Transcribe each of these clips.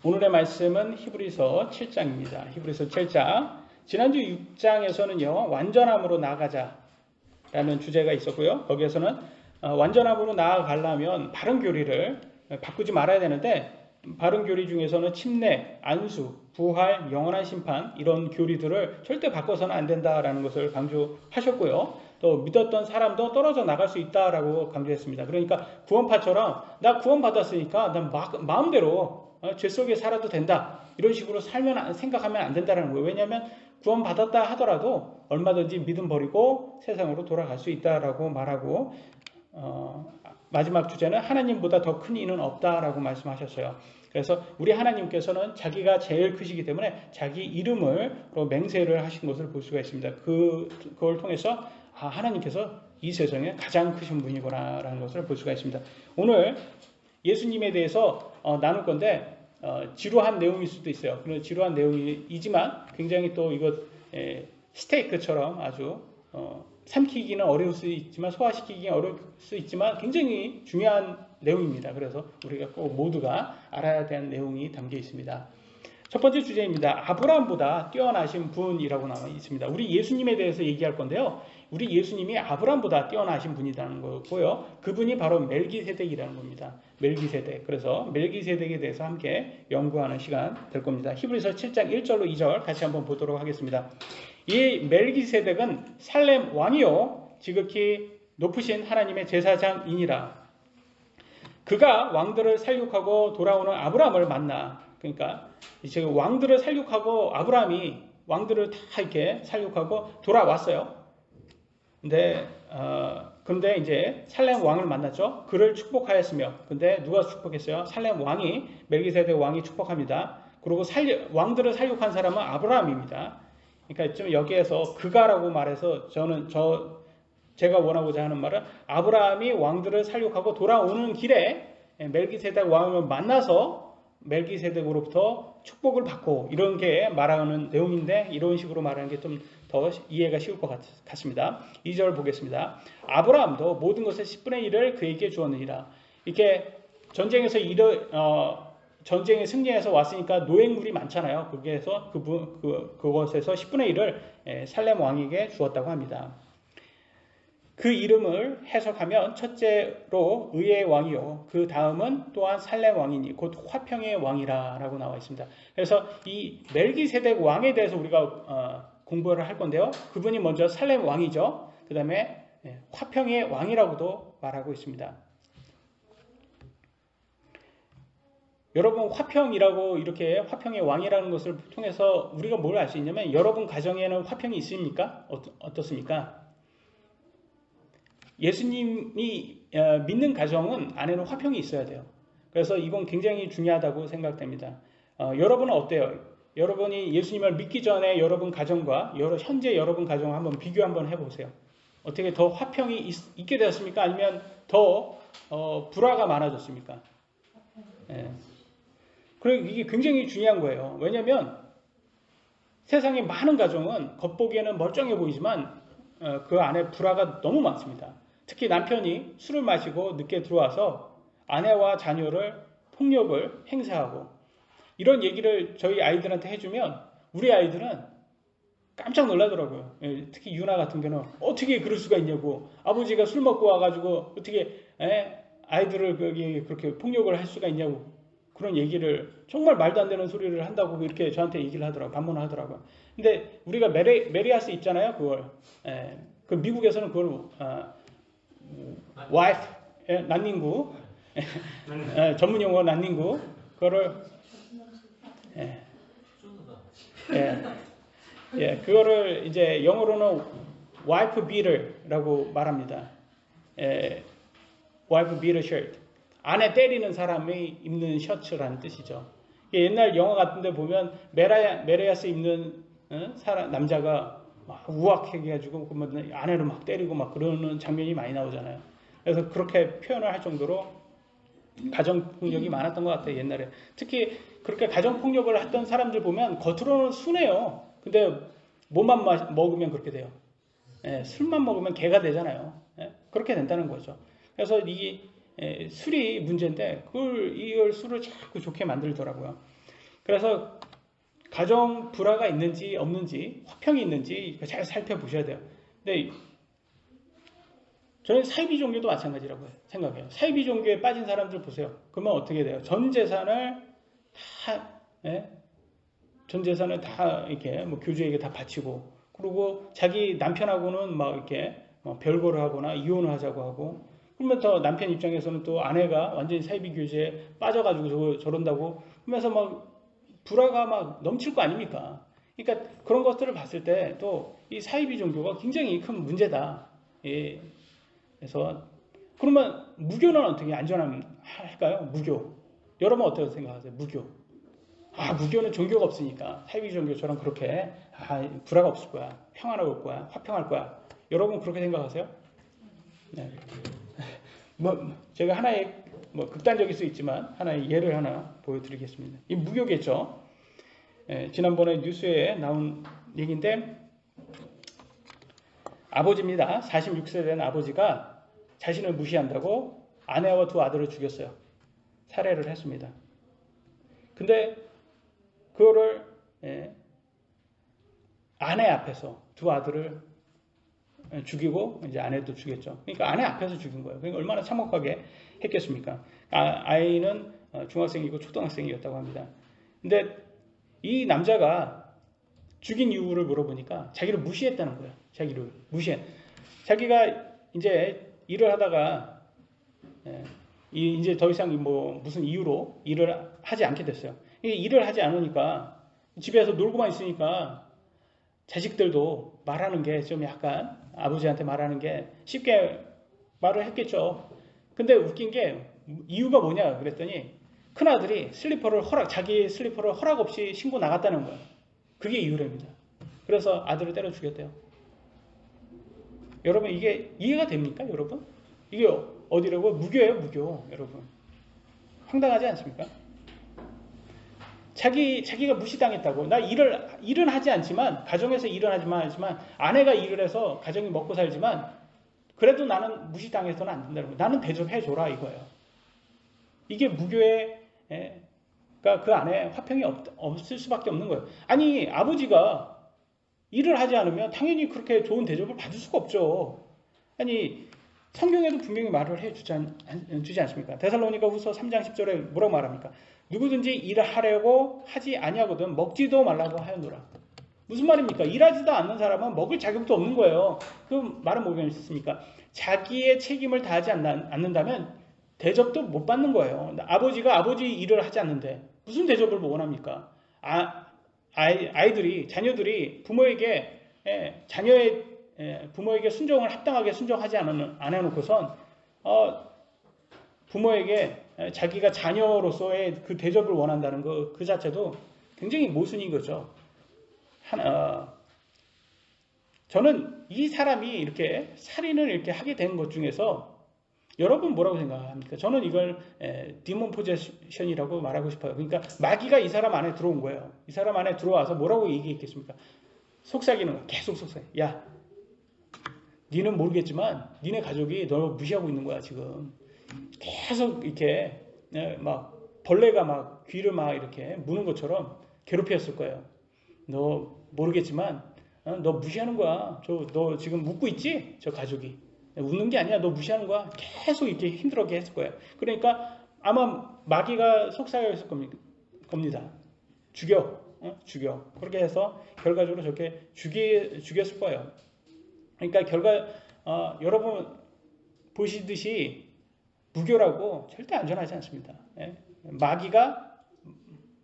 오늘의 말씀은 히브리서 7장입니다. 히브리서 7장. 지난주 6장에서는요, 완전함으로 나아가자라는 주제가 있었고요. 거기에서는 완전함으로 나아가려면 바른 교리를 바꾸지 말아야 되는데, 바른 교리 중에서는 침례, 안수, 부활, 영원한 심판 이런 교리들을 절대 바꿔서는 안 된다라는 것을 강조하셨고요. 또 믿었던 사람도 떨어져 나갈 수 있다라고 강조했습니다. 그러니까 구원파처럼 나 구원받았으니까 난 마음대로 죄 속에 살아도 된다, 이런 식으로 생각하면 안 된다는 거예요. 왜냐하면 구원받았다 하더라도 얼마든지 믿음 버리고 세상으로 돌아갈 수 있다라고 말하고, 마지막 주제는 하나님보다 더 큰 이는 없다라고 말씀하셨어요. 그래서 우리 하나님께서는 자기가 제일 크시기 때문에 자기 이름으로 맹세를 하신 것을 볼 수가 있습니다. 그걸 통해서 하나님께서 이 세상에 가장 크신 분이구나라는 것을 볼 수가 있습니다. 오늘 예수님에 대해서 나눌 건데, 지루한 내용일 수도 있어요. 그런 지루한 내용이지만 굉장히 또 이것 스테이크처럼 아주 삼키기는 어려울 수 있지만 소화시키기는 어려울 수 있지만 굉장히 중요한 내용입니다. 그래서 우리가 꼭 모두가 알아야 되는 내용이 담겨 있습니다. 첫 번째 주제입니다. 아브라함보다 뛰어나신 분이라고 나와 있습니다. 우리 예수님에 대해서 얘기할 건데요. 우리 예수님이 아브라함보다 뛰어나신 분이라는 거고요. 그분이 바로 멜기세덱이라는 겁니다. 멜기세덱. 그래서 멜기세덱에 대해서 함께 연구하는 시간 될 겁니다. 히브리서 7장 1절로 2절 같이 한번 보도록 하겠습니다. 이 멜기세덱은 살렘 왕이요 지극히 높으신 하나님의 제사장이니라. 그가 왕들을 살육하고 돌아오는 아브라함을 만나. 그러니까 이제 왕들을 살육하고 아브라함이 왕들을 다 이렇게 살육하고 돌아왔어요. 근데 이제 살렘 왕을 만났죠. 그를 축복하였으며, 근데 누가 축복했어요? 살렘 왕이, 멜기세덱 왕이 축복합니다. 그리고 왕들을 살육한 사람은 아브라함입니다. 그러니까 좀 여기에서 그가라고 말해서 제가 원하고자 하는 말은, 아브라함이 왕들을 살육하고 돌아오는 길에 멜기세덱 왕을 만나서 멜기세덱으로부터 축복을 받고, 이런 게 말하는 내용인데, 이런 식으로 말하는 게 좀 더 이해가 쉬울 것 같습니다. 2절 보겠습니다. 아브라함도 모든 것의 10분의 1을 그에게 주었느니라. 이렇게 전쟁에 승리해서 왔으니까 노획물이 많잖아요. 거기에서 그것에서 10분의 1을 살렘 왕에게 주었다고 합니다. 그 이름을 해석하면 첫째로 의의 왕이요, 그 다음은 또한 살렘 왕이니 곧 화평의 왕이라 라고 나와 있습니다. 그래서 이 멜기세덱 왕에 대해서 우리가 공부를 할 건데요. 그분이 먼저 살렘 왕이죠. 그 다음에 화평의 왕이라고도 말하고 있습니다. 여러분, 화평이라고, 이렇게 화평의 왕이라는 것을 통해서 우리가 뭘 알 수 있냐면, 여러분 가정에는 화평이 있습니까? 어떻습니까? 예수님이 믿는 가정은 안에는 화평이 있어야 돼요. 그래서 이건 굉장히 중요하다고 생각됩니다. 여러분은 어때요? 여러분이 예수님을 믿기 전에 여러분 가정과 현재 여러분 가정 한번 비교 한번 해보세요. 어떻게 더 화평이 있게 되었습니까? 아니면 더 불화가 많아졌습니까? 그리고 이게 굉장히 중요한 거예요. 왜냐하면 세상의 많은 가정은 겉보기에는 멀쩡해 보이지만 그 안에 불화가 너무 많습니다. 특히 남편이 술을 마시고 늦게 들어와서 아내와 자녀를 폭력을 행사하고, 이런 얘기를 저희 아이들한테 해주면 우리 아이들은 깜짝 놀라더라고요. 특히 유나 같은 경우는 어떻게 그럴 수가 있냐고, 아버지가 술 먹고 와가지고 어떻게 아이들을 그렇게 폭력을 할 수가 있냐고, 그런 얘기를, 정말 말도 안 되는 소리를 한다고 이렇게 저한테 얘기를 하더라고요. 반문하더라고요. 근데 우리가 메리아스 있잖아요. 그걸 그 미국에서는 그걸 와이프, 난닝구, 전문 용어 난닝구, 그거를 그거를 이제 영어로는 와이프 비터라고 말합니다. 와이프 비터 셔츠, 아내 때리는 사람이 입는 셔츠라는 뜻이죠. 옛날 영화 같은데 보면 메리아스 입는 남자가 막 우악해가지고 아내를 막 때리고 막 그러는 장면이 많이 나오잖아요. 그래서 그렇게 표현을 할 정도로 가정폭력이 많았던 것 같아요, 옛날에. 특히 그렇게 가정폭력을 했던 사람들 보면 겉으로는 순해요. 근데 뭐만 먹으면 그렇게 돼요. 술만 먹으면 개가 되잖아요. 그렇게 된다는 거죠. 그래서 이 술이 문제인데, 이걸 술을 자꾸 좋게 만들더라고요. 그래서 가정 불화가 있는지 없는지, 화평이 있는지 잘 살펴보셔야 돼요. 근데 저는 사이비 종교도 마찬가지라고 생각해요. 사이비 종교에 빠진 사람들 보세요. 그러면 어떻게 돼요? 전 재산을 다, 예? 전 재산을 다 이렇게 뭐 교주에게 다 바치고, 그리고 자기 남편하고는 막 이렇게 별거를 하거나 이혼을 하자고 하고, 그러면 더 남편 입장에서는 또 아내가 완전히 사이비 교제에 빠져가지고 저런다고 하면서 막 불화가 막 넘칠 거 아닙니까? 그러니까 그런 것들을 봤을 때 또 이 사이비 종교가 굉장히 큰 문제다. 예. 그래서 그러면 무교는 어떻게 안전할까요? 무교. 여러분 어떻게 생각하세요? 무교. 무교는 종교가 없으니까 사이비 종교처럼 그렇게 불화가 없을 거야. 평안할 거야. 화평할 거야. 여러분 그렇게 생각하세요? 네. 제가 하나의 극단적일 수 있지만 하나의 예를 하나 보여드리겠습니다. 이 무교겠죠. 지난번에 뉴스에 나온 얘기인데, 아버지입니다. 46세 된 아버지가 자신을 무시한다고 아내와 두 아들을 죽였어요. 살해를 했습니다. 근데 그거를 아내 앞에서 두 아들을 죽이고 이제 아내도 죽였죠. 그러니까 아내 앞에서 죽인 거예요. 그러니까 얼마나 참혹하게 했겠습니까? 아이는 중학생이고 초등학생이었다고 합니다. 근데 이 남자가 죽인 이유를 물어보니까 자기를 무시했다는 거예요. 자기를 자기가 이제 일을 하다가 이제 더 이상 무슨 이유로 일을 하지 않게 됐어요. 일을 하지 않으니까 집에서 놀고만 있으니까 자식들도 말하는 게 좀 약간 아버지한테 말하는 게 쉽게 말을 했겠죠. 근데 웃긴 게 이유가 뭐냐 그랬더니 큰아들이 자기 슬리퍼를 허락 없이 신고 나갔다는 거예요. 그게 이유랍니다. 그래서 아들을 때려 죽였대요. 여러분 이게 이해가 됩니까? 여러분? 이게 어디라고? 무교예요, 무교. 여러분. 황당하지 않습니까? 자기가 무시당했다고. 나 일은 하지 않지만, 가정에서 일은 하지만 아내가 일을 해서 가정이 먹고 살지만 그래도 나는 무시당해서는 안 된다는 거예요. 나는 대접해줘라 이거예요. 이게 무교의 그러니까 그 안에 화평이 없을 수밖에 없는 거예요. 아니 아버지가 일을 하지 않으면 당연히 그렇게 좋은 대접을 받을 수가 없죠. 아니 성경에도 분명히 말을 해주지 않습니까? 데살로니가 후서 3장 10절에 뭐라고 말합니까? 누구든지 일을 하려고 하지 아니하거든 먹지도 말라고 하였노라. 무슨 말입니까? 일하지도 않는 사람은 먹을 자격도 없는 거예요. 그 말은 뭐겠습니까? 자기의 책임을 다하지 않는다면 대접도 못 받는 거예요. 아버지가 아버지 일을 하지 않는데 무슨 대접을 원합니까? 자녀들이 부모에게 부모에게 순종을 합당하게 순종하지 안 해놓고선 부모에게 자기가 자녀로서의 그 대접을 원한다는 그 자체도 굉장히 모순인 거죠. 저는 이 사람이 이렇게 살인을 이렇게 하게 된 것 중에서 여러분 뭐라고 생각합니까? 저는 이걸 디몬 포제션이라고 말하고 싶어요. 그러니까 마귀가 이 사람 안에 들어온 거예요. 이 사람 안에 들어와서 뭐라고 얘기했겠습니까? 속삭이는 거야. 계속 속삭여. 야, 니는 모르겠지만 니네 가족이 널 무시하고 있는 거야 지금. 계속 이렇게 막 벌레가 막 귀를 막 이렇게 무는 것처럼 괴롭혔을 거예요. 너 모르겠지만 너 무시하는 거야. 너 지금 웃고 있지? 저 가족이. 웃는 게 아니야. 너 무시하는 거야. 계속 이렇게 힘들게 했을 거예요. 그러니까 아마 마귀가 속삭였을 겁니다. 죽여. 그렇게 해서 결과적으로 저렇게 죽였을 거예요. 그러니까 여러분 보시듯이 무교라고 절대 안전하지 않습니다. 마귀가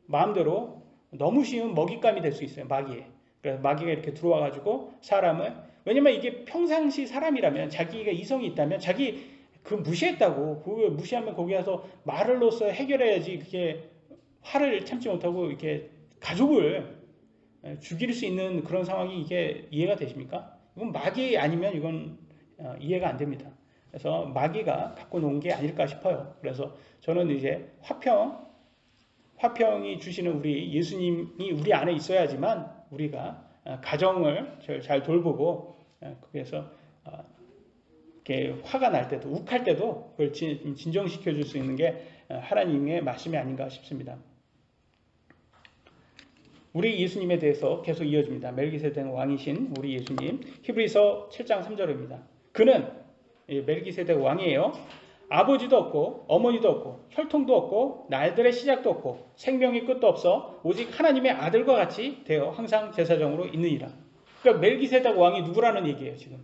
마음대로 너무 쉬운 먹잇감이 될 수 있어요. 그래서 마귀가 이렇게 들어와가지고 사람을, 왜냐면 이게 평상시 사람이라면 자기가 이성이 있다면 자기 그 무시했다고, 그거 무시하면 거기 가서 말을로써 해결해야지, 그게 화를 참지 못하고 이렇게 가족을 죽일 수 있는 그런 상황이 이게 이해가 되십니까? 이건 마귀 아니면 이건 이해가 안 됩니다. 그래서 마귀가 갖고 놓은 게 아닐까 싶어요. 그래서 저는 이제 화평이 주시는 우리 예수님이 우리 안에 있어야지만 우리가 가정을 잘 돌보고, 그래서 이렇게 화가 날 때도, 욱할 때도 그걸 진정시켜 줄 수 있는 게 하나님의 말씀이 아닌가 싶습니다. 우리 예수님에 대해서 계속 이어집니다. 멜기세덱 왕이신 우리 예수님. 히브리서 7장 3절입니다. 그는 멜기세덱 왕이에요. 아버지도 없고 어머니도 없고 혈통도 없고 날들의 시작도 없고 생명의 끝도 없어 오직 하나님의 아들과 같이 되어 항상 제사장으로 있느니라. 그러니까 멜기세덱 왕이 누구라는 얘기예요. 지금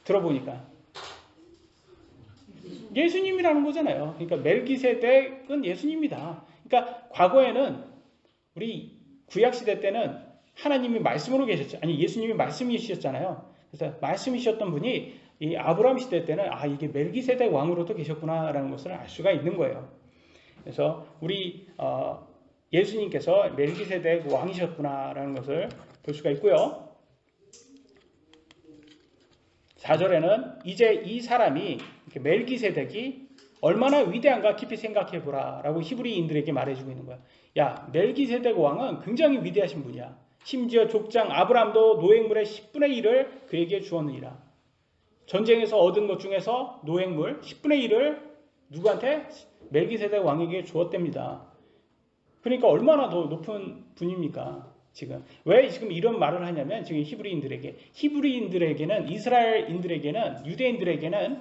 들어보니까 예수님이라는 거잖아요. 그러니까 멜기세덱은 예수님이다. 그러니까 과거에는 우리 구약시대 때는 하나님이 말씀으로 계셨죠. 아니 예수님이 말씀이셨잖아요. 그래서 말씀이셨던 분이 이 아브라함 시대 때는 이게 멜기세덱 왕으로도 계셨구나라는 것을 알 수가 있는 거예요. 그래서 우리 예수님께서 멜기세덱 왕이셨구나라는 것을 볼 수가 있고요. 4절에는 이제 이 사람이 멜기세덱이 얼마나 위대한가 깊이 생각해보라 라고 히브리인들에게 말해주고 있는 거야. 야, 멜기세덱 왕은 굉장히 위대하신 분이야. 심지어 족장 아브라함도 노획물의 10분의 1을 그에게 주었느니라. 전쟁에서 얻은 것 중에서 노획물 10분의 1을 누구한테? 멜기세덱 왕에게 주었답니다. 그러니까 얼마나 더 높은 분입니까? 지금 왜 지금 이런 말을 하냐면 지금 히브리인들에게는 이스라엘인들에게는 유대인들에게는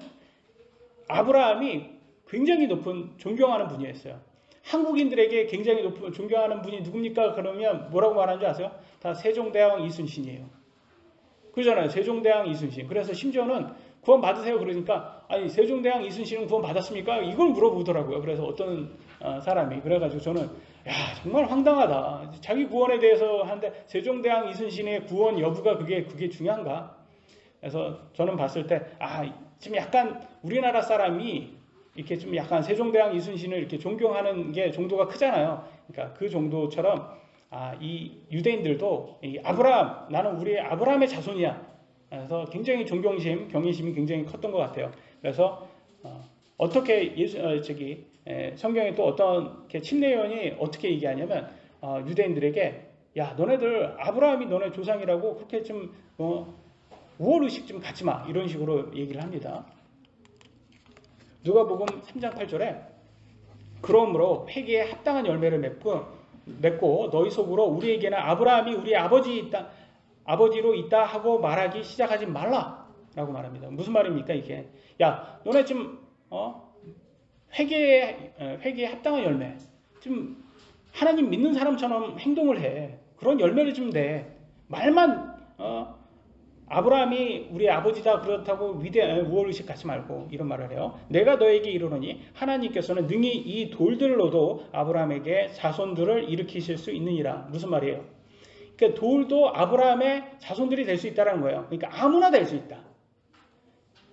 아브라함이 굉장히 높은 존경하는 분이었어요. 한국인들에게 굉장히 높은 존경하는 분이 누굽니까? 그러면 뭐라고 말하는 줄 아세요? 다 세종대왕 이순신이에요. 그러잖아요. 세종대왕 이순신. 그래서 심지어는 구원 받으세요. 그러니까 아니 세종대왕 이순신은 구원 받았습니까? 이걸 물어보더라고요. 그래서 어떤 사람이 그래가지고 저는 야 정말 황당하다. 자기 구원에 대해서 하는데 세종대왕 이순신의 구원 여부가 그게 중요한가? 그래서 저는 봤을 때 지금 약간 우리나라 사람이 이렇게 좀 약간 세종대왕 이순신을 이렇게 존경하는 게 정도가 크잖아요. 그러니까 그 정도처럼 이 유대인들도 이 아브라함 나는 우리 아브라함의 자손이야. 그래서 굉장히 존경심, 경외심이 굉장히 컸던 것 같아요. 그래서 어떻게 성경에 또 어떤 침례요한이 어떻게 얘기하냐면 유대인들에게 야 너네들 아브라함이 너네 조상이라고 그렇게 좀 우월의식 좀 갖지 마 이런 식으로 얘기를 합니다. 누가복음 3장 8절에 그러므로 회개에 합당한 열매를 맺고 너희 속으로 우리에게는 아브라함이 우리 아버지로 있다 하고 말하기 시작하지 말라라고 말합니다. 무슨 말입니까 이게? 야 너네 좀 회개에 합당한 열매 좀 하나님 믿는 사람처럼 행동을 해. 그런 열매를 좀 내. 말만 아브라함이 우리 아버지다 그렇다고 우월의식 갖지 말고 이런 말을 해요. 내가 너에게 이르노니 하나님께서는 능히 이 돌들로도 아브라함에게 자손들을 일으키실 수 있느니라. 무슨 말이에요? 그러니까 돌도 아브라함의 자손들이 될 수 있다는 거예요. 그러니까 아무나 될 수 있다.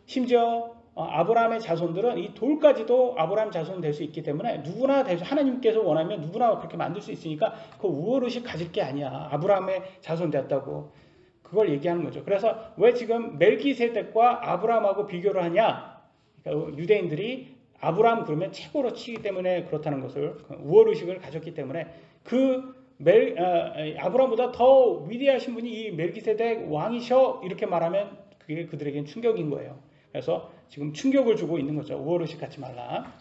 심지어 아브라함의 자손들은 이 돌까지도 아브라함 자손 될 수 있기 때문에 누구나 하나님께서 원하면 누구나 그렇게 만들 수 있으니까 그 우월의식 가질 게 아니야. 아브라함의 자손 되었다고. 그걸 얘기하는 거죠. 그래서 왜 지금 멜기세덱과 아브라함하고 비교를 하냐? 그러니까 유대인들이 아브라함 그러면 최고로 치기 때문에 그렇다는 것을 우월의식을 가졌기 때문에 아브라함보다 더 위대하신 분이 이 멜기세덱 왕이셔 이렇게 말하면 그게 그들에게는 충격인 거예요. 그래서 지금 충격을 주고 있는 거죠. 우월의식 갖지 말라.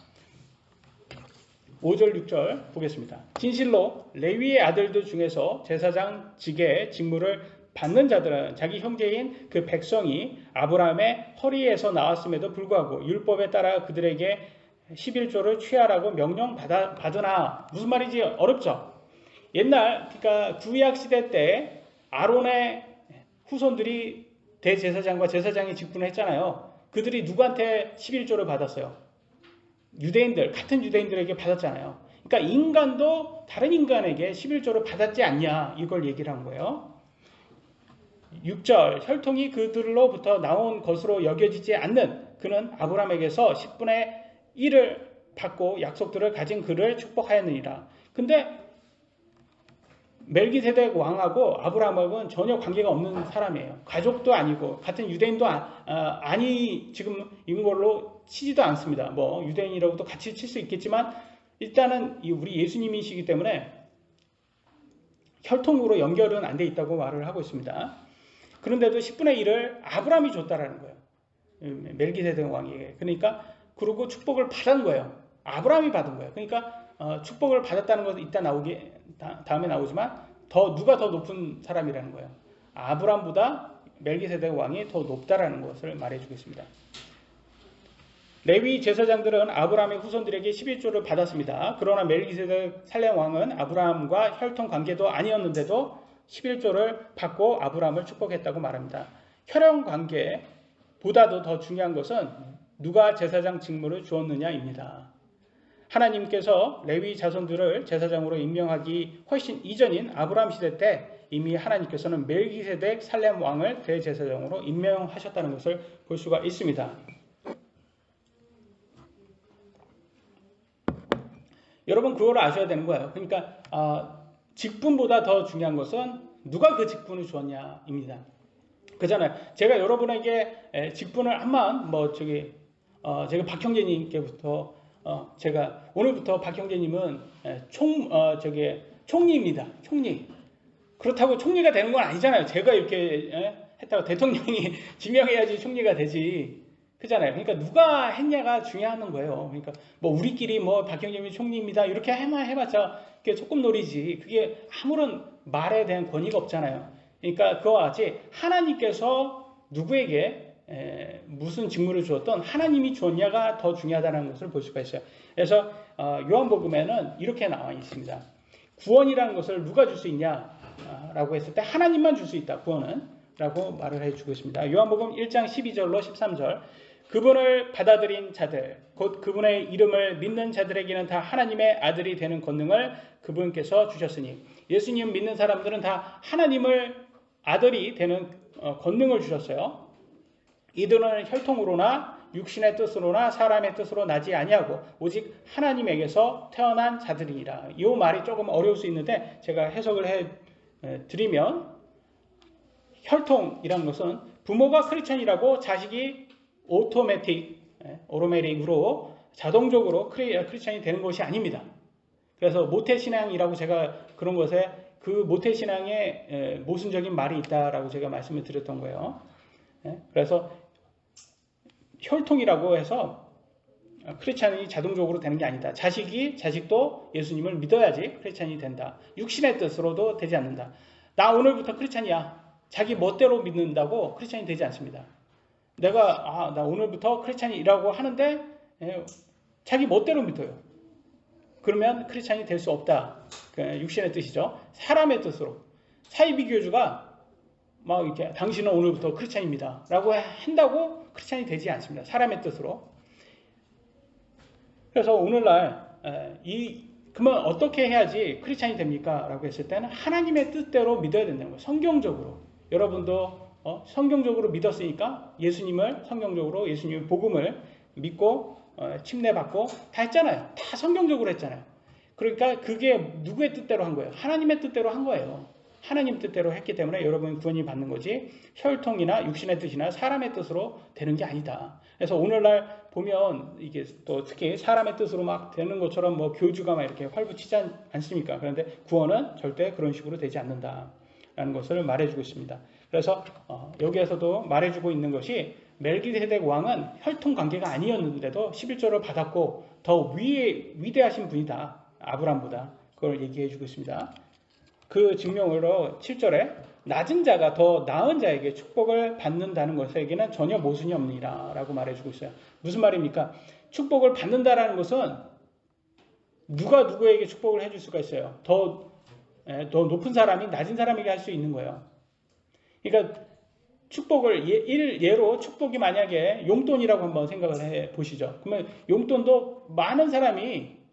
5절 6절 보겠습니다. 진실로 레위의 아들들 중에서 제사장 직의 직무를 받는 자들은 자기 형제인 그 백성이 아브라함의 허리에서 나왔음에도 불구하고 율법에 따라 그들에게 11조를 취하라고 명령 받으나 무슨 말인지 어렵죠. 그러니까 구약 시대 때 아론의 후손들이 대제사장과 제사장이 직분을 했잖아요. 그들이 누구한테 11조를 받았어요? 같은 유대인들에게 받았잖아요. 그러니까 인간도 다른 인간에게 11조를 받았지 않냐 이걸 얘기를 한 거예요. 6절 혈통이 그들로부터 나온 것으로 여겨지지 않는 그는 아브라함에게서 10분의 1을 받고 약속들을 가진 그를 축복하였느니라. 근데 멜기세덱 왕하고 아브라함하고는 전혀 관계가 없는 사람이에요. 가족도 아니고 같은 유대인도 아니 지금 이런 걸로 치지도 않습니다. 뭐 유대인이라고도 같이 칠 수 있겠지만 일단은 우리 예수님이시기 때문에 혈통으로 연결은 안 돼 있다고 말을 하고 있습니다. 그런데도 10분의 1을 아브라함이 줬다라는 거예요. 멜기세덱 왕에게. 그러니까 그리고 축복을 받은 거예요. 아브라함이 받은 거예요. 그러니까 축복을 받았다는 것은 이따 다음에 나오지만 누가 더 높은 사람이라는 거예요. 아브람보다 멜기세덱 왕이 더 높다라는 것을 말해주고 있습니다. 레위 제사장들은 아브라함의 후손들에게 11조를 받았습니다. 그러나 멜기세덱 살렘 왕은 아브라함과 혈통 관계도 아니었는데도 11조를 받고 아브라함을 축복했다고 말합니다. 혈연 관계보다도 더 중요한 것은 누가 제사장 직무를 주었느냐입니다. 하나님께서 레위 자손들을 제사장으로 임명하기 훨씬 이전인 아브라함 시대 때 이미 하나님께서는 멜기세덱 살렘 왕을 대제사장으로 임명하셨다는 것을 볼 수가 있습니다. 여러분 그걸 아셔야 되는 거예요. 그러니까 직분보다 더 중요한 것은 누가 그 직분을 주었냐입니다. 그잖아요. 제가 여러분에게 직분을 한번 제가 박형제님께부터 제가 오늘부터 박형제님은 총리입니다. 총리. 그렇다고 총리가 되는 건 아니잖아요. 제가 이렇게 했다고 대통령이 지명해야지 총리가 되지. 그잖아요. 그러니까 누가 했냐가 중요한 거예요. 그러니까 우리끼리 박형제님이 총리입니다. 이렇게 해봤자 그게 소꿉놀이지. 그게 아무런 말에 대한 권위가 없잖아요. 그러니까 그와 같이 하나님께서 누구에게 무슨 직무를 주었던 하나님이 주었냐가 더 중요하다는 것을 볼 수가 있어요. 그래서 요한복음에는 이렇게 나와 있습니다. 구원이라는 것을 누가 줄 수 있냐라고 했을 때 하나님만 줄 수 있다. 구원은 라고 말을 해주고 있습니다. 요한복음 1장 12절로 13절 그분을 받아들인 자들 곧 그분의 이름을 믿는 자들에게는 다 하나님의 아들이 되는 권능을 그분께서 주셨으니 예수님 믿는 사람들은 다 하나님을 아들이 되는 권능을 주셨어요. 이들은 혈통으로나 육신의 뜻으로나 사람의 뜻으로 나지 아니하고 오직 하나님에게서 태어난 자들이니라. 이 말이 조금 어려울 수 있는데 제가 해석을 해드리면 혈통이라는 것은 부모가 크리스천이라고 자식이 오토매틱으로 자동적으로 크리스천이 되는 것이 아닙니다. 그래서 모태신앙이라고 제가 그런 것에 그 모태신앙에 모순적인 말이 있다라고 제가 말씀을 드렸던 거예요. 그래서 혈통이라고 해서 크리스찬이 자동적으로 되는 게 아니다. 자식도 예수님을 믿어야지 크리스찬이 된다. 육신의 뜻으로도 되지 않는다. 나 오늘부터 크리스찬이야. 자기 멋대로 믿는다고 크리스찬이 되지 않습니다. 내가 나 오늘부터 크리스찬이라고 하는데 자기 멋대로 믿어요. 그러면 크리스찬이 될 수 없다. 육신의 뜻이죠. 사람의 뜻으로. 사이비교주가 이렇게 당신은 오늘부터 크리스찬입니다. 라고 한다고 크리스찬이 되지 않습니다. 사람의 뜻으로. 그래서 오늘날 그러면 어떻게 해야지 크리스찬이 됩니까? 라고 했을 때는 하나님의 뜻대로 믿어야 된다는 거예요. 성경적으로. 여러분도 성경적으로 믿었으니까 예수님을 성경적으로 예수님의 복음을 믿고 침례받고 다 했잖아요. 다 성경적으로 했잖아요. 그러니까 그게 누구의 뜻대로 한 거예요? 하나님의 뜻대로 한 거예요. 하나님 뜻대로 했기 때문에 여러분이 구원이 받는 거지 혈통이나 육신의 뜻이나 사람의 뜻으로 되는 게 아니다. 그래서 오늘날 보면 이게 또 특히 사람의 뜻으로 막 되는 것처럼 교주가 막 이렇게 활부치지 않습니까? 그런데 구원은 절대 그런 식으로 되지 않는다라는 것을 말해주고 있습니다. 그래서 여기에서도 말해주고 있는 것이 멜기세덱 왕은 혈통 관계가 아니었는데도 11조를 받았고 더 위대하신 분이다. 아브람보다. 그걸 얘기해주고 있습니다. 그 증명으로 7절에 낮은 자가 더 나은 자에게 축복을 받는다는 것에게는 전혀 모순이 없느니라 라고 말해주고 있어요. 무슨 말입니까? 축복을 받는다라는 것은 누가 누구에게 축복을 해줄 수가 있어요. 더 높은 사람이 낮은 사람에게 할 수 있는 거예요. 그러니까 축복을 예로 축복이 만약에 용돈이라고 한번 생각을 해 보시죠. 그러면 용돈도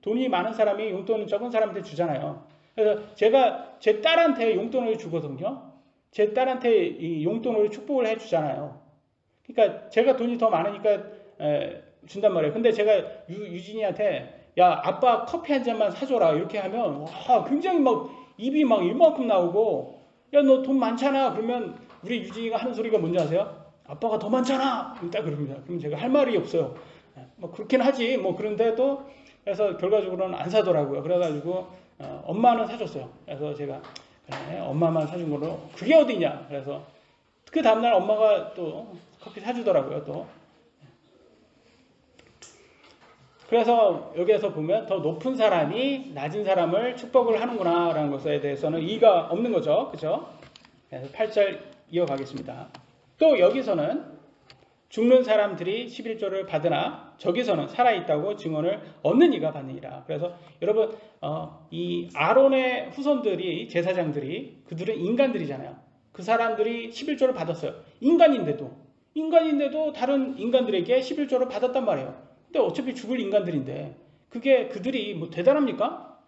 돈이 많은 사람이 용돈을 적은 사람한테 주잖아요. 그래서 제가 제 딸한테 용돈을 주거든요. 제 딸한테 이 용돈을 축복을 해주잖아요. 그러니까 제가 돈이 더 많으니까 준단 말이에요. 근데 제가 유진이한테 야 아빠 커피 한 잔만 사줘라 이렇게 하면 와 굉장히 입이 이만큼 나오고 야 너 돈 많잖아. 그러면 우리 유진이가 하는 소리가 뭔지 아세요? 아빠가 더 많잖아. 딱 그럽니다. 그럼 제가 할 말이 없어요. 그렇긴 하지. 그런데도 그래서 결과적으로는 안 사더라고요. 그래가지고 엄마는 사줬어요. 그래서 제가 그래, 엄마만 사준 걸로 그게 어디냐. 그래서 그 다음날 엄마가 또 커피 사주더라고요. 또 그래서 여기에서 보면 더 높은 사람이 낮은 사람을 축복을 하는구나 라는 것에 대해서는 이의가 없는 거죠. 그죠? 그래서 8절 이어가겠습니다. 또 여기서는 죽는 사람들이 11조를 받으나 저기서는 살아있다고 증언을 얻는 이가 받느니라. 그래서 여러분 이 아론의 후손들이 제사장들이 그들은 인간들이잖아요. 그 사람들이 11조를 받았어요. 인간인데도 다른 인간들에게 11조를 받았단 말이에요. 근데 어차피 죽을 인간들인데 그게 그들이 뭐 대단합니까?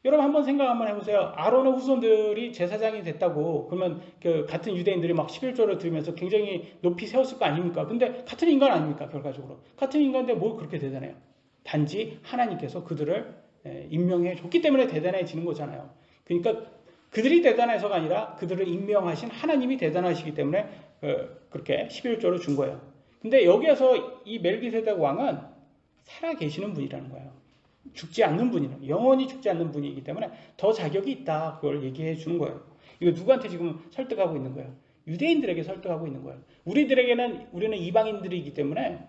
여러분 한번 생각 한번 해보세요. 아론의 후손들이 제사장이 됐다고 그러면 그 같은 유대인들이 막 11조를 들으면서 굉장히 높이 세웠을 거 아닙니까? 근데 같은 인간 아닙니까? 결과적으로 같은 인간인데 뭐 그렇게 대단해요? 단지 하나님께서 그들을 임명해 줬기 때문에 대단해지는 거잖아요. 그러니까 그들이 대단해서가 아니라 그들을 임명하신 하나님이 대단하시기 때문에 그렇게 11조를 준 거예요. 근데 여기에서 이 멜기세덱 왕은 살아 계시는 분이라는 거예요. 죽지 않는 분이에요. 영원히 죽지 않는 분이기 때문에 더 자격이 있다. 그걸 얘기해 주는 거예요. 이거 누구한테 지금 설득하고 있는 거예요? 유대인들에게 설득하고 있는 거예요. 우리는 이방인들이기 때문에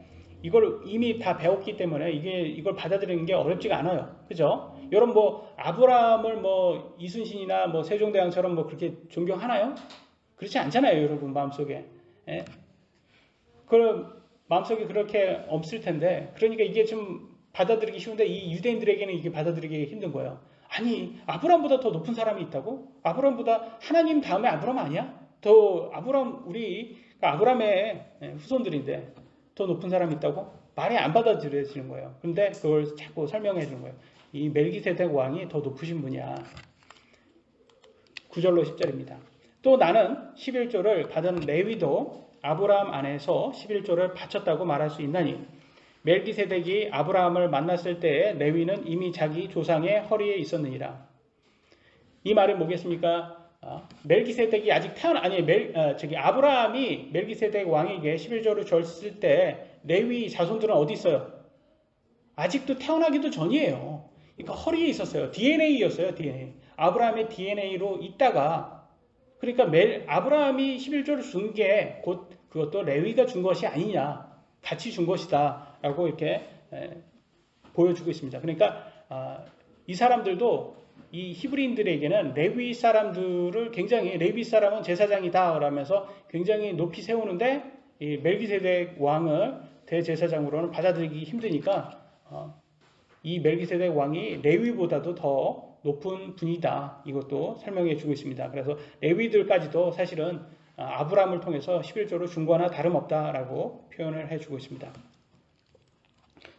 이걸 이미 다 배웠기 때문에 이걸 받아들이는 게 어렵지가 않아요. 그죠? 여러분 뭐 아브라함을 뭐 이순신이나 뭐 세종대왕처럼 뭐 그렇게 존경하나요? 그렇지 않잖아요, 여러분 마음속에. 예? 그럼 마음속에 그렇게 없을 텐데, 그러니까 이게 좀 받아들이기 쉬운데 이 유대인들에게는 이게 받아들이기 힘든 거예요. 아니 아브라함보다 더 높은 사람이 있다고? 아브라함보다 하나님 다음에 아브라함 아니야? 더 아브라함 아브라함의 후손들인데 더 높은 사람이 있다고? 말이 안 받아들여지는 거예요. 근데 그걸 자꾸 설명해 주는 거예요. 이 멜기세덱 왕이 더 높으신 분이야. 9절로 10절입니다. 또 나는 11조를 받은 레위도 아브라함 안에서 11조를 바쳤다고 말할 수 있나니 멜기세덱이 아브라함을 만났을 때에 레위는 이미 자기 조상의 허리에 있었느니라. 이 말은 뭐겠습니까? 멜기세덱이 아직 아브라함이 멜기세덱 왕에게 11조를 줬을 때 레위 자손들은 어디 있어요? 아직도 태어나기도 전이에요. 그러니까 허리에 있었어요. DNA였어요. DNA. 아브라함의 DNA로 있다가 그러니까 아브라함이 11조를 준 게 곧 그것도 레위가 준 것이 아니냐. 같이 준 것이다. 라고 이렇게 보여주고 있습니다. 그러니까 이 사람들도 이 히브리인들에게는 레위 사람들을 굉장히 레위 사람은 제사장이다 라면서 굉장히 높이 세우는데 이 멜기세덱 왕을 대제사장으로는 받아들이기 힘드니까 이 멜기세덱 왕이 레위보다도 더 높은 분이다. 이것도 설명해 주고 있습니다. 그래서 레위들까지도 사실은 아브라함을 통해서 11조를 준 거나 다름없다라고 표현을 해주고 있습니다.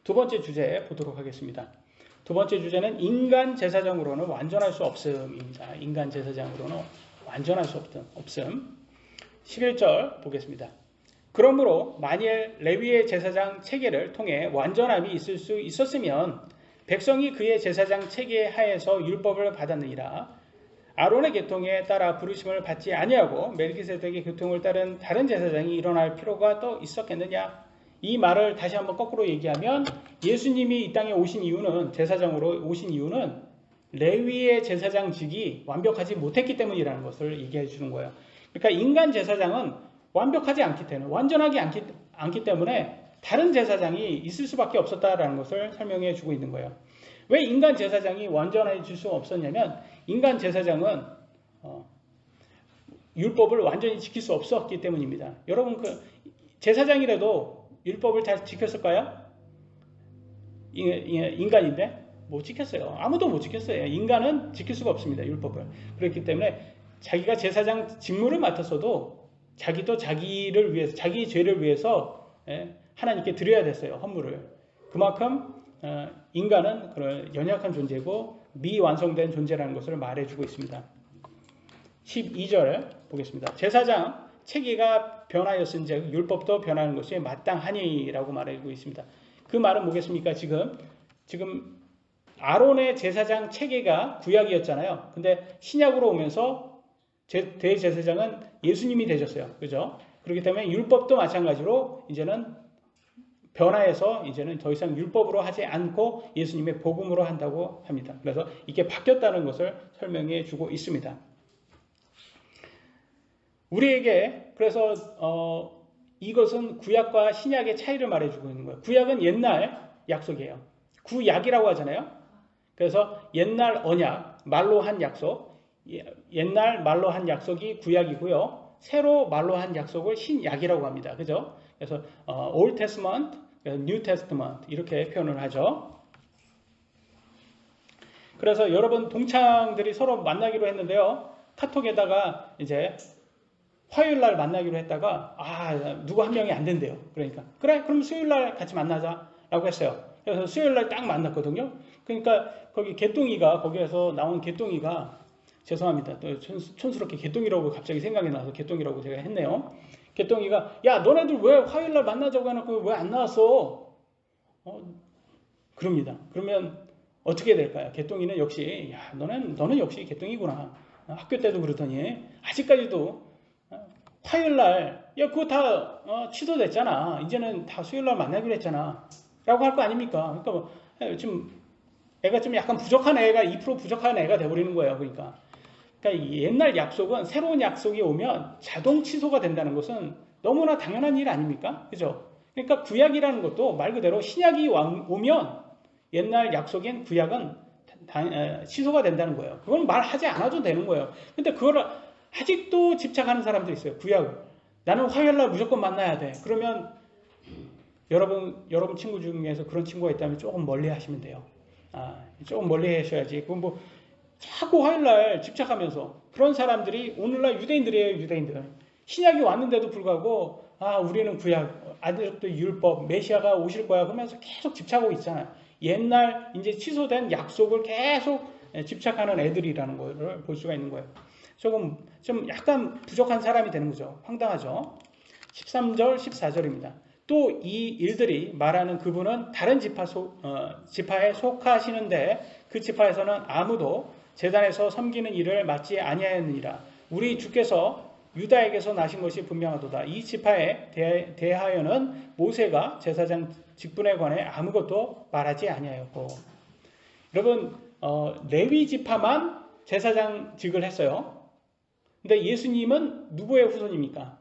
두 번째 주제 보도록 하겠습니다. 두 번째 주제는 인간 제사장으로는 완전할 수 없음입니다. 인간 제사장으로는 완전할 수 없음. 11절 보겠습니다. 그러므로 만일 레위의 제사장 체계를 통해 완전함이 있을 수 있었으면 백성이 그의 제사장 체계 하에서 율법을 받았느니라. 아론의 계통에 따라 부르심을 받지 아니하고 멜기세덱의 계통을 따른 다른 제사장이 일어날 필요가 또 있었겠느냐? 이 말을 다시 한번 거꾸로 얘기하면 예수님이 이 땅에 오신 이유는 제사장으로 오신 이유는 레위의 제사장직이 완벽하지 못했기 때문이라는 것을 얘기해 주는 거예요. 그러니까 인간 제사장은 완벽하지 않기 때문에 완전하지 않기 때문에 다른 제사장이 있을 수밖에 없었다라는 것을 설명해 주고 있는 거예요. 왜 인간 제사장이 완전해질 수 없었냐면 인간 제사장은 율법을 완전히 지킬 수 없었기 때문입니다. 여러분 그 제사장이라도 율법을 잘 지켰을까요? 인간인데 못 지켰어요. 아무도 못 지켰어요. 인간은 지킬 수가 없습니다. 율법을. 그렇기 때문에 자기가 제사장 직무를 맡았어도 자기도 자기를 위해서 자기 죄를 위해서 하나님께 드려야 됐어요. 헌물을. 그만큼 인간은 그런 연약한 존재고 미완성된 존재라는 것을 말해주고 있습니다. 12절 보겠습니다. 제사장 체계가 변하였은즉 율법도 변하는 것이 마땅하니라고 말하고 있습니다. 그 말은 뭐겠습니까? 지금 아론의 제사장 체계가 구약이었잖아요. 근데 신약으로 오면서 대제사장은 예수님이 되셨어요. 그죠? 그렇기 때문에 율법도 마찬가지로 이제는 변화해서 이제는 더 이상 율법으로 하지 않고 예수님의 복음으로 한다고 합니다. 그래서 이게 바뀌었다는 것을 설명해 주고 있습니다. 우리에게 그래서 이것은 구약과 신약의 차이를 말해주고 있는 거예요. 구약은 옛날 약속이에요. 구약이라고 하잖아요. 그래서 옛날 언약, 말로 한 약속, 옛날 말로 한 약속이 구약이고요. 새로 말로 한 약속을 신약이라고 합니다. 그죠? 그래서 Old Testament, New Testament 이렇게 표현을 하죠. 그래서 여러분 동창들이 서로 만나기로 했는데요. 카톡에다가 이제 화요일 날 만나기로 했다가 누구 한 명이 안 된대요. 그러니까 그래 그럼 수요일 날 같이 만나자라고 했어요. 그래서 수요일 날 딱 만났거든요. 그러니까 거기 개똥이가 거기에서 나온 개똥이가 죄송합니다. 또 촌스럽게 개똥이라고 갑자기 생각이 나서 개똥이라고 제가 했네요. 개똥이가 야 너네들 왜 화요일 날 만나자고 해놓고 왜 안 나왔어? 그럽니다. 그러면 어떻게 될까요? 개똥이는 역시 야 너는 역시 개똥이구나. 학교 때도 그러더니 아직까지도 화요일 날 야 그거 다 취소됐잖아. 이제는 다 수요일 날 만나기로 했잖아. 라고 할 거 아닙니까? 그러니까 지금 애가 좀 약간 부족한 애가 2% 부족한 애가 돼버리는 거예요. 그러니까 옛날 약속은 새로운 약속이 오면 자동 취소가 된다는 것은 너무나 당연한 일 아닙니까? 그죠? 그러니까 구약이라는 것도 말 그대로 신약이 오면 옛날 약속인 구약은 취소가 된다는 거예요. 그건 말하지 않아도 되는 거예요. 근데 그걸 아직도 집착하는 사람도 있어요. 구약을. 나는 화요일 날 무조건 만나야 돼. 그러면 여러분 친구 중에서 그런 친구가 있다면 조금 멀리 하시면 돼요. 조금 멀리 하셔야지. 그건 뭐 자꾸 화요일 날 집착하면서 그런 사람들이 오늘날 유대인들이에요. 유대인들. 신약이 왔는데도 불구하고 우리는 구약, 아들도 율법, 메시아가 오실 거야 그러면서 계속 집착하고 있잖아요. 옛날 이제 취소된 약속을 계속 집착하는 애들이라는 걸 볼 수가 있는 거예요. 좀 약간 부족한 사람이 되는 거죠. 황당하죠. 13절, 14절입니다. 또 이 일들이 말하는 그분은 다른 지파에 속하시는데 그 지파에서는 아무도 제단에서 섬기는 일을 맡지 아니하였느니라. 우리 주께서 유다에게서 나신 것이 분명하도다. 이 지파에 대하여는 모세가 제사장 직분에 관해 아무것도 말하지 아니하였고. 여러분 레위 지파만 제사장직을 했어요. 근데 예수님은 누구의 후손입니까?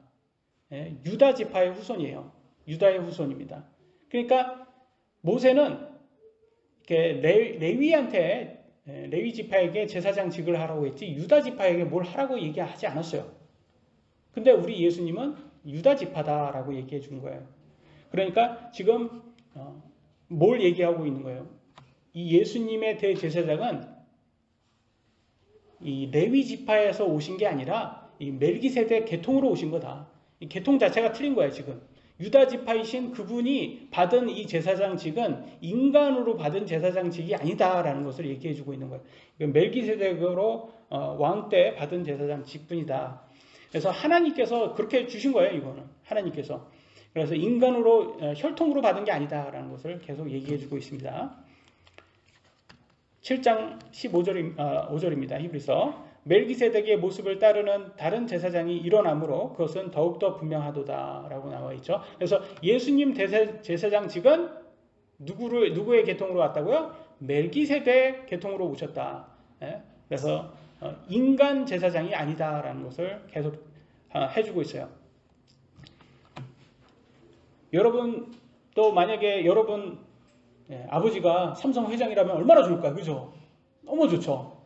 유다 지파의 후손이에요. 유다의 후손입니다. 그러니까 모세는 레위한테 레위 지파에게 제사장직을 하라고 했지 유다 지파에게 뭘 하라고 얘기하지 않았어요. 근데 우리 예수님은 유다 지파다라고 얘기해 준 거예요. 그러니까 지금 뭘 얘기하고 있는 거예요? 이 예수님의 대제사장은 이 레위 지파에서 오신 게 아니라 이 멜기세덱 계통으로 오신 거다. 이 계통 자체가 틀린 거예요, 지금. 유다 지파이신 그분이 받은 이 제사장직은 인간으로 받은 제사장직이 아니다라는 것을 얘기해 주고 있는 거예요. 멜기세덱으로 왕 때 받은 제사장직분이다. 그래서 하나님께서 그렇게 주신 거예요, 이거는. 하나님께서. 그래서 인간으로 혈통으로 받은 게 아니다라는 것을 계속 얘기해 주고 있습니다. 7장 5절입니다. 히브리서. 멜기세덱의 모습을 따르는 다른 제사장이 일어나므로 그것은 더욱더 분명하도다 라고 나와 있죠. 그래서 예수님 제사장직은 누구의 계통으로 왔다고요? 멜기세덱 계통으로 오셨다. 그래서 인간 제사장이 아니다라는 것을 계속 해주고 있어요. 여러분 또 만약에 여러분 아버지가 삼성 회장이라면 얼마나 좋을까요? 그죠? 너무 좋죠.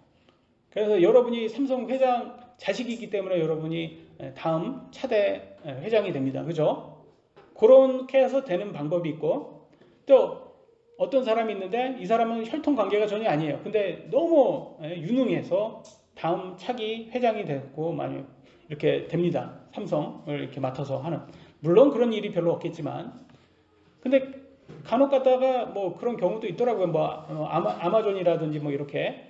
그래서 여러분이 삼성 회장 자식이기 때문에 여러분이 다음 차대 회장이 됩니다. 그죠? 그렇게 해서 되는 방법이 있고 또 어떤 사람이 있는데 이 사람은 혈통 관계가 전혀 아니에요. 근데 너무 유능해서 다음 차기 회장이 됐고 많이 이렇게 됩니다. 삼성을 이렇게 맡아서 하는. 물론 그런 일이 별로 없겠지만 근데 간혹 가다가 뭐 그런 경우도 있더라고요. 뭐 아마존이라든지 뭐 이렇게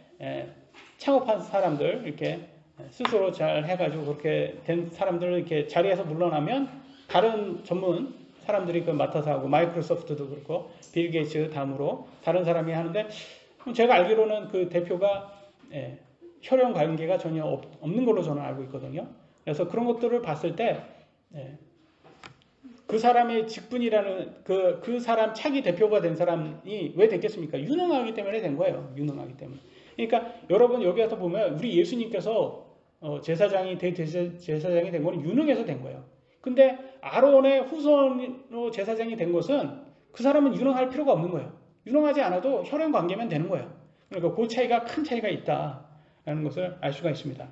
창업한 사람들 이렇게 스스로 잘 해가지고 그렇게 된 사람들을 이렇게 자리에서 물러나면 다른 전문 사람들이 그 맡아서 하고 마이크로소프트도 그렇고 빌 게이츠 다음으로 다른 사람이 하는데 제가 알기로는 그 대표가 혈연 관계가 전혀 없는 걸로 저는 알고 있거든요. 그래서 그런 것들을 봤을 때 그 사람의 직분이라는 그 사람 차기 대표가 된 사람이 왜 됐겠습니까? 유능하기 때문에 된 거예요. 유능하기 때문에. 그러니까 여러분 여기 와서 보면 우리 예수님께서 제사장이 대제사장이 된 거는 유능해서 된 거예요. 근데 아론의 후손으로 제사장이 된 것은 그 사람은 유능할 필요가 없는 거예요. 유능하지 않아도 혈연 관계면 되는 거예요. 그러니까 그 차이가 큰 차이가 있다라는 것을 알 수가 있습니다.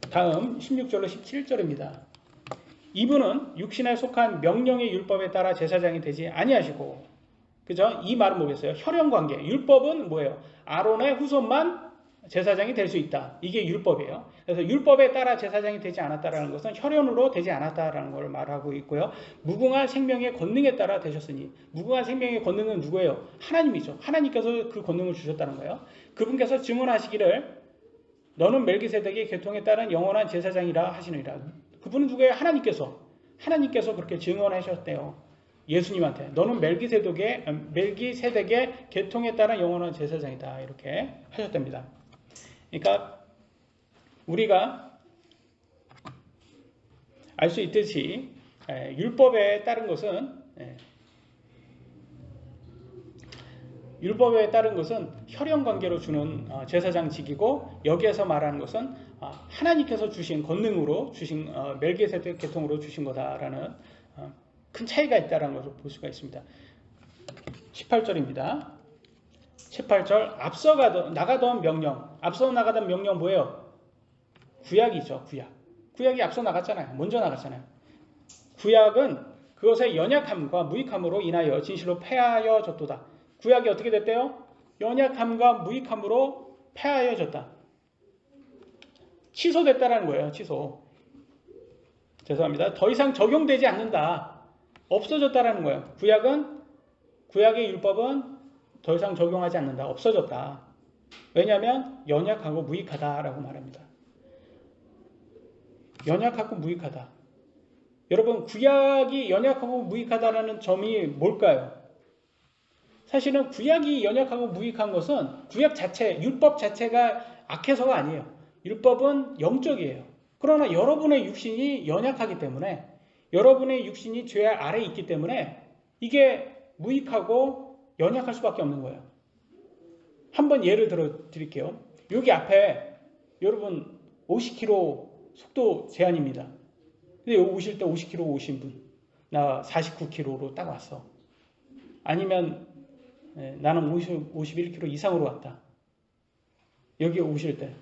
다음 16절로 17절입니다. 이분은 육신에 속한 명령의 율법에 따라 제사장이 되지 아니하시고, 그죠? 이 말은 뭐겠어요? 혈연 관계. 율법은 뭐예요? 아론의 후손만 제사장이 될 수 있다. 이게 율법이에요. 그래서 율법에 따라 제사장이 되지 않았다라는 것은 혈연으로 되지 않았다라는 걸 말하고 있고요. 무궁한 생명의 권능에 따라 되셨으니, 무궁한 생명의 권능은 누구예요? 하나님이죠. 하나님께서 그 권능을 주셨다는 거예요. 그분께서 증언하시기를 너는 멜기세덱의 계통에 따른 영원한 제사장이라 하시느니라. 그분은 누구예요? 하나님께서 그렇게 증언하셨대요. 예수님한테 너는 멜기세덱의 계통에 따른 영원한 제사장이다. 이렇게 하셨답니다. 그러니까 우리가 알 수 있듯이 율법에 따른 것은 혈연 관계로 주는 제사장직이고, 여기에서 말하는 것은 하나님께서 주신 권능으로 주신 멜기세덱 계통으로 주신 거다라는 큰 차이가 있다는 것을 볼 수가 있습니다. 18절입니다. 18절 앞서 나가던 명령 뭐예요? 구약이죠. 구약이 앞서 나갔잖아요. 먼저 나갔잖아요. 구약은 그것의 연약함과 무익함으로 인하여 진실로 패하여졌도다. 구약이 어떻게 됐대요? 연약함과 무익함으로 패하여졌다. 취소됐다라는 거예요. 죄송합니다. 더 이상 적용되지 않는다. 없어졌다라는 거예요. 구약의 율법은 더 이상 적용하지 않는다. 없어졌다. 왜냐하면 연약하고 무익하다라고 말합니다. 연약하고 무익하다. 여러분, 구약이 연약하고 무익하다라는 점이 뭘까요? 사실은 구약이 연약하고 무익한 것은 구약 자체, 율법 자체가 악해서가 아니에요. 율법은 영적이에요. 그러나 여러분의 육신이 연약하기 때문에, 여러분의 육신이 죄 아래에 있기 때문에 이게 무익하고 연약할 수밖에 없는 거예요. 한번 예를 들어 드릴게요. 여기 앞에 여러분 50km 속도 제한입니다. 근데 여기 오실 때 50km 오신 분, 나 49km로 딱 왔어. 아니면 나는 51km 이상으로 왔다. 여기 오실 때,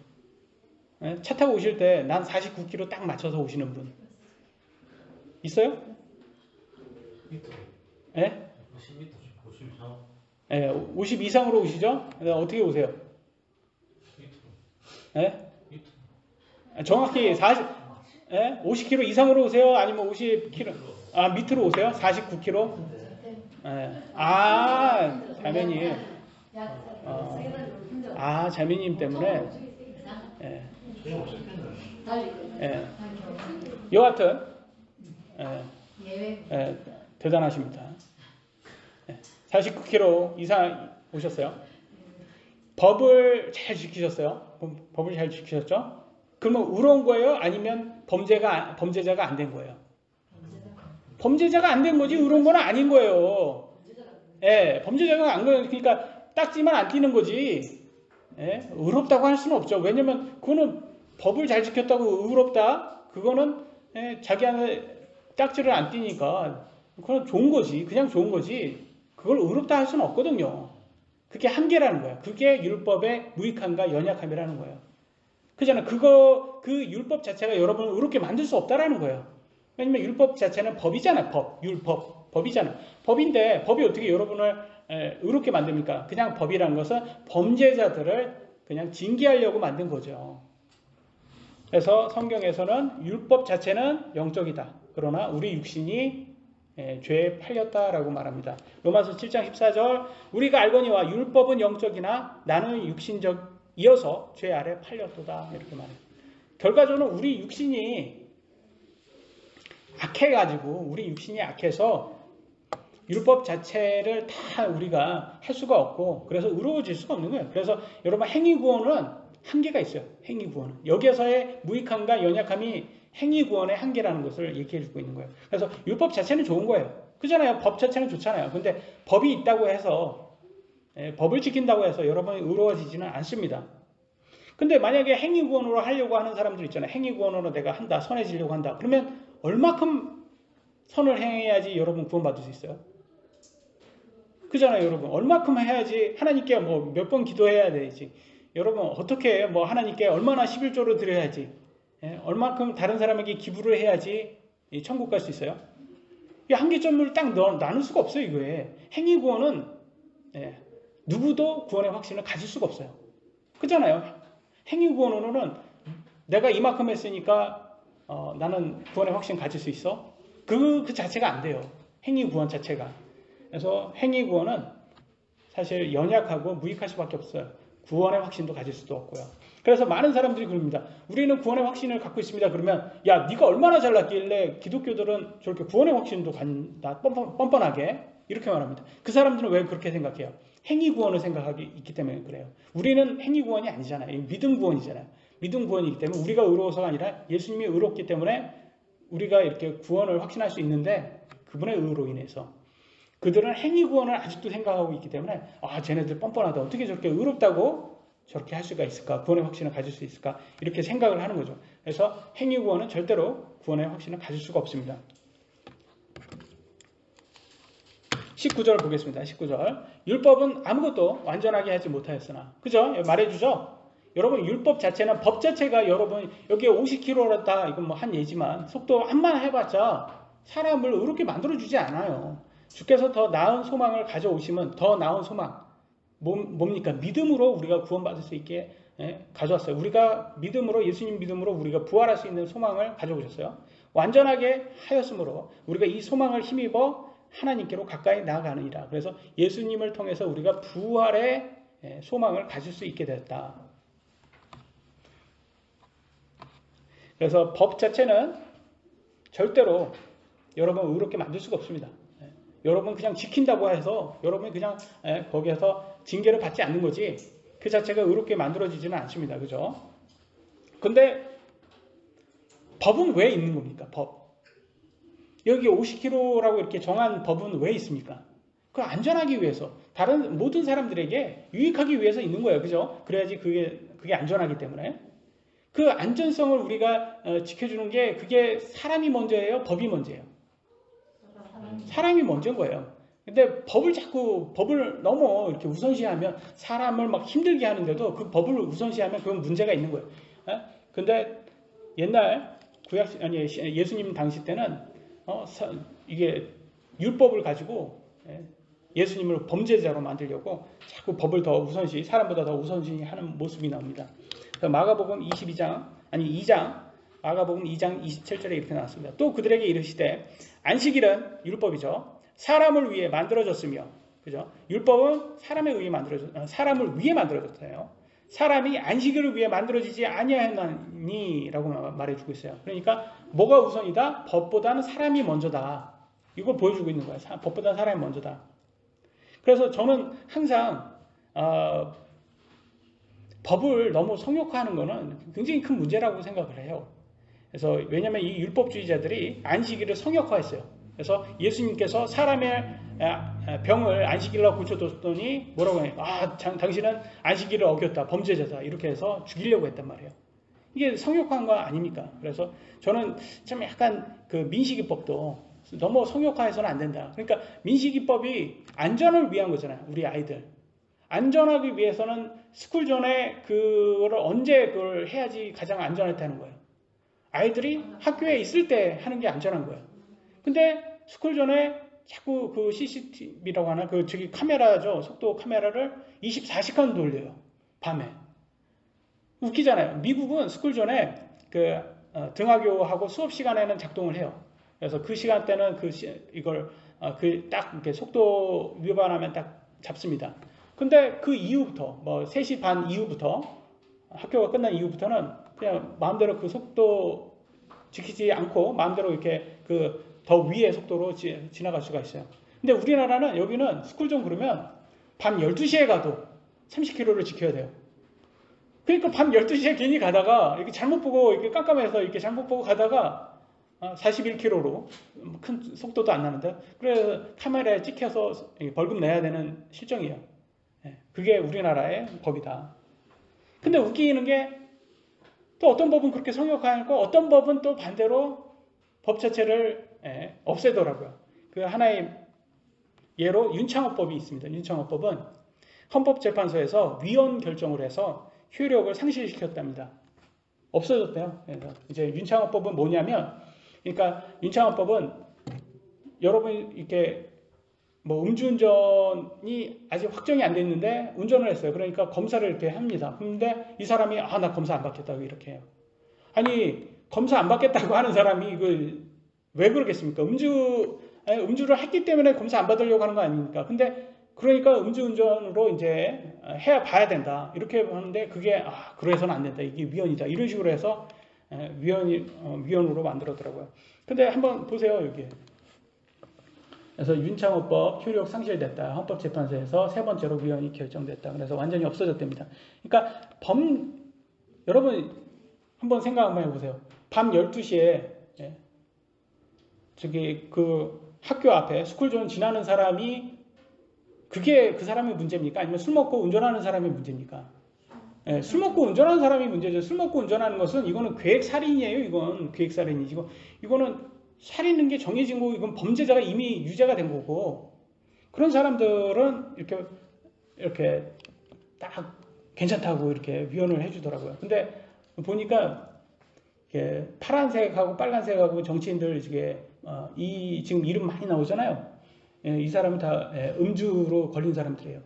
차 타고 오실 때 난 49km 딱 맞춰서 오시는 분 있어요? 예? 50 이상으로 오시죠? 어떻게 오세요? 예? 정확히 50km 이상으로 오세요? 아니면 50km? 밑으로 오세요? 49km? 자매님. 자매님 때문에. 여하튼, 대단하십니다. 49km 이상 오셨어요. 법을 잘 지키셨어요? 법을 잘 지키셨죠? 그러면 의로운 거예요? 아니면 범죄자가 안 된 거예요? 범죄자가 안 된 거지 의로운 건 아닌 거예요. 범죄자가 안 거예요. 그러니까 딱지만 안 띄는 거지. 의롭다고 할 수는 없죠. 왜냐면 그거는 법을 잘 지켰다고 의롭다? 그거는 자기한테 딱지를 안 띄니까 그건 좋은 거지. 그냥 좋은 거지. 그걸 의롭다 할 수는 없거든요. 그게 한계라는 거야. 그게 율법의 무익함과 연약함이라는 거예요. 그잖아. 그 율법 자체가 여러분을 의롭게 만들 수 없다라는 거예요. 왜냐면 율법 자체는 법이잖아. 법이잖아. 법인데 법이 어떻게 여러분을 의롭게 만듭니까? 그냥 법이라는 것은 범죄자들을 그냥 징계하려고 만든 거죠. 그래서 성경에서는 율법 자체는 영적이다. 그러나 우리 육신이 죄에 팔렸다라고 말합니다. 로마서 7장 14절 우리가 알거니와 율법은 영적이나 나는 육신적이어서 죄 아래 팔렸도다. 이렇게 말해요. 결과적으로 우리 육신이 악해서 율법 자체를 다 우리가 할 수가 없고 그래서 의로워질 수가 없는 거예요. 그래서 여러분 행위구원은 한계가 있어요. 행위구원은. 여기에서의 무익함과 연약함이 행위구원의 한계라는 것을 얘기해주고 있는 거예요. 그래서 율법 자체는 좋은 거예요. 그잖아요. 법 자체는 좋잖아요. 근데 법이 있다고 해서 법을 지킨다고 해서 여러분이 의로워지지는 않습니다. 근데 만약에 행위구원으로 하려고 하는 사람들 있잖아요. 행위구원으로 내가 한다. 선해지려고 한다. 그러면 얼마큼 선을 행해야지 여러분 구원받을 수 있어요. 그잖아요, 여러분. 얼마큼 해야지 하나님께 뭐 몇 번 기도해야 되지. 여러분 어떻게 뭐 하나님께 얼마나 11조를 드려야지. 예? 얼마큼 다른 사람에게 기부를 해야지 천국 갈 수 있어요? 이 한계점을 딱 나눌 수가 없어요, 이거에. 행위 구원은 예, 누구도 구원의 확신을 가질 수가 없어요. 그잖아요. 행위 구원으로는 내가 이만큼 했으니까 나는 구원의 확신 가질 수 있어? 그 자체가 안 돼요. 행위 구원 자체가. 그래서 행위 구원은 사실 연약하고 무익할 수밖에 없어요. 구원의 확신도 가질 수도 없고요. 그래서 많은 사람들이 그럽니다. 우리는 구원의 확신을 갖고 있습니다. 그러면 야, 네가 얼마나 잘났길래 기독교들은 저렇게 구원의 확신도 간다 뻔뻔하게 이렇게 말합니다. 그 사람들은 왜 그렇게 생각해요? 행위 구원을 생각하기 있기 때문에 그래요. 우리는 행위 구원이 아니잖아요. 믿음 구원이잖아요. 믿음 구원이기 때문에 우리가 의로워서가 아니라 예수님이 의롭기 때문에 우리가 이렇게 구원을 확신할 수 있는데 그분의 의로 인해서 그들은 행위 구원을 아직도 생각하고 있기 때문에 쟤네들 뻔뻔하다. 어떻게 저렇게 의롭다고 저렇게 할 수가 있을까? 구원의 확신을 가질 수 있을까? 이렇게 생각을 하는 거죠. 그래서 행위 구원은 절대로 구원의 확신을 가질 수가 없습니다. 19절 보겠습니다. 19절. 율법은 아무것도 완전하게 하지 못하였으나. 그죠? 말해주죠? 여러분 율법 자체는 법 자체가 여러분 여기에 50km다 이건 뭐 한 예지만 속도 한만 해봤자 사람을 의롭게 만들어주지 않아요. 주께서 더 나은 소망을 가져오시면 더 나은 소망 뭡니까? 믿음으로 우리가 구원받을 수 있게 가져왔어요. 우리가 믿음으로 예수님 믿음으로 우리가 부활할 수 있는 소망을 가져오셨어요. 완전하게 하였으므로 우리가 이 소망을 힘입어 하나님께로 가까이 나아가느니라. 그래서 예수님을 통해서 우리가 부활의 소망을 가질 수 있게 됐다. 그래서 법 자체는 절대로 여러분 의롭게 만들 수가 없습니다. 여러분 그냥 지킨다고 해서 여러분이 그냥 거기에서 징계를 받지 않는 거지 그 자체가 의롭게 만들어지지는 않습니다. 그죠? 근데 법은 왜 있는 겁니까? 법. 여기 50km라고 이렇게 정한 법은 왜 있습니까? 그 안전하기 위해서 다른 모든 사람들에게 유익하기 위해서 있는 거예요. 그죠? 그래야지 그게 안전하기 때문에 그 안전성을 우리가 지켜주는 게 그게 사람이 먼저예요? 법이 먼저예요? 사람이 먼저인 거예요. 근데 법을 너무 이렇게 우선시하면 사람을 막 힘들게 하는데도 그 법을 우선시하면 그건 문제가 있는 거예요. 근데 옛날 예수님 당시 때는 이게 율법을 가지고 예수님을 범죄자로 만들려고 자꾸 법을 더 우선시 사람보다 더 우선시 하는 모습이 나옵니다. 마가복음 2장 마가복음 2장 27절에 이렇게 나왔습니다. 또 그들에게 이르시되 안식일은 율법이죠. 사람을 위해 만들어졌으며, 그죠? 율법은 사람을 위해 만들어졌어요. 사람이 안식일을 위해 만들어지지 아니하였나니라고 말해주고 있어요. 그러니까 뭐가 우선이다? 법보다는 사람이 먼저다. 이걸 보여주고 있는 거예요. 법보다는 사람이 먼저다. 그래서 저는 항상 법을 너무 성역화하는 것은 굉장히 큰 문제라고 생각을 해요. 그래서 왜냐하면 이 율법주의자들이 안식일을 성역화했어요. 그래서 예수님께서 사람의 병을 안식일로 고쳐줬더니 뭐라고 해요? 당신은 안식일을 어겼다. 범죄자다. 이렇게 해서 죽이려고 했단 말이에요. 이게 성역화한 거 아닙니까? 그래서 저는 좀 약간 그 민식이법도 너무 성역화해서는 안 된다. 그러니까 민식이법이 안전을 위한 거잖아요. 우리 아이들. 안전하기 위해서는 스쿨 전에 그거를 언제 그걸 해야지 가장 안전하다는 거예요. 아이들이 학교에 있을 때 하는 게 안전한 거예요. 근데 스쿨 전에 자꾸 그 CCTV라고 하나 저기 카메라죠. 속도 카메라를 24시간 돌려요. 밤에. 웃기잖아요. 미국은 스쿨 전에 등하교하고 수업 시간에는 작동을 해요. 그래서 그 시간대는 이걸 딱 이렇게 속도 위반하면 딱 잡습니다. 근데 그 이후부터 3시 반 이후부터 학교가 끝난 이후부터는 그냥 마음대로 그 속도 지키지 않고 마음대로 이렇게 더 위의 속도로 지나갈 수가 있어요. 근데 우리나라는 여기는 스쿨존 그러면 밤 12시에 가도 30km를 지켜야 돼요. 그러니까 밤 12시에 괜히 가다가 이렇게 잘못 보고 이렇게 깜깜해서 이렇게 잘못 보고 가다가 41km로 큰 속도도 안 나는데 그래서 카메라에 찍혀서 벌금 내야 되는 실정이에요. 그게 우리나라의 법이다. 근데 웃기는 게 또 어떤 법은 그렇게 성역화하고 어떤 법은 또 반대로 법 자체를 없애더라고요. 그 하나의 예로 윤창호법이 있습니다. 윤창호법은 헌법재판소에서 위헌 결정을 해서 효력을 상실시켰답니다. 없어졌대요. 그래서 이제 윤창호법은 뭐냐면, 그러니까 윤창호법은 여러분 이렇게 뭐 음주운전이 아직 확정이 안 됐는데 운전을 했어요. 그러니까 검사를 이렇게 합니다. 근데 이 사람이 나 검사 안 받겠다고 이렇게 해요. 아니 검사 안 받겠다고 하는 사람이 이거 왜 그러겠습니까? 음주를 했기 때문에 검사 안 받으려고 하는 거 아닙니까? 근데 그러니까 음주운전으로 이제 해야 봐야 된다 이렇게 하는데 그게 그래서는 안 된다, 이게 위헌이다, 이런 식으로 해서 위헌으로 만들었더라고요. 근데 한번 보세요. 여기 그래서 윤창호법 효력 상실됐다, 헌법재판소에서 세 번째로 위헌이 결정됐다, 그래서 완전히 없어졌답니다. 그러니까 여러분 한번 생각 한번 해보세요. 밤 12시에 저기 그 학교 앞에 스쿨존 지나는 사람이 그게 그 사람의 문제입니까? 아니면 술 먹고 운전하는 사람의 문제입니까? 술 먹고 운전하는 사람이 문제죠. 술 먹고 운전하는 것은 이거는 계획살인이에요. 이건 계획살인이고, 이거는 살인인 게 정해진 거고, 이건 범죄자가 이미 유죄가 된 거고, 그런 사람들은 이렇게 딱 괜찮다고 이렇게 위헌을 해주더라고요. 근데 보니까 파란색하고 빨간색하고 정치인들 이 지금 이름 많이 나오잖아요. 이 사람은 다 음주로 걸린 사람들이에요.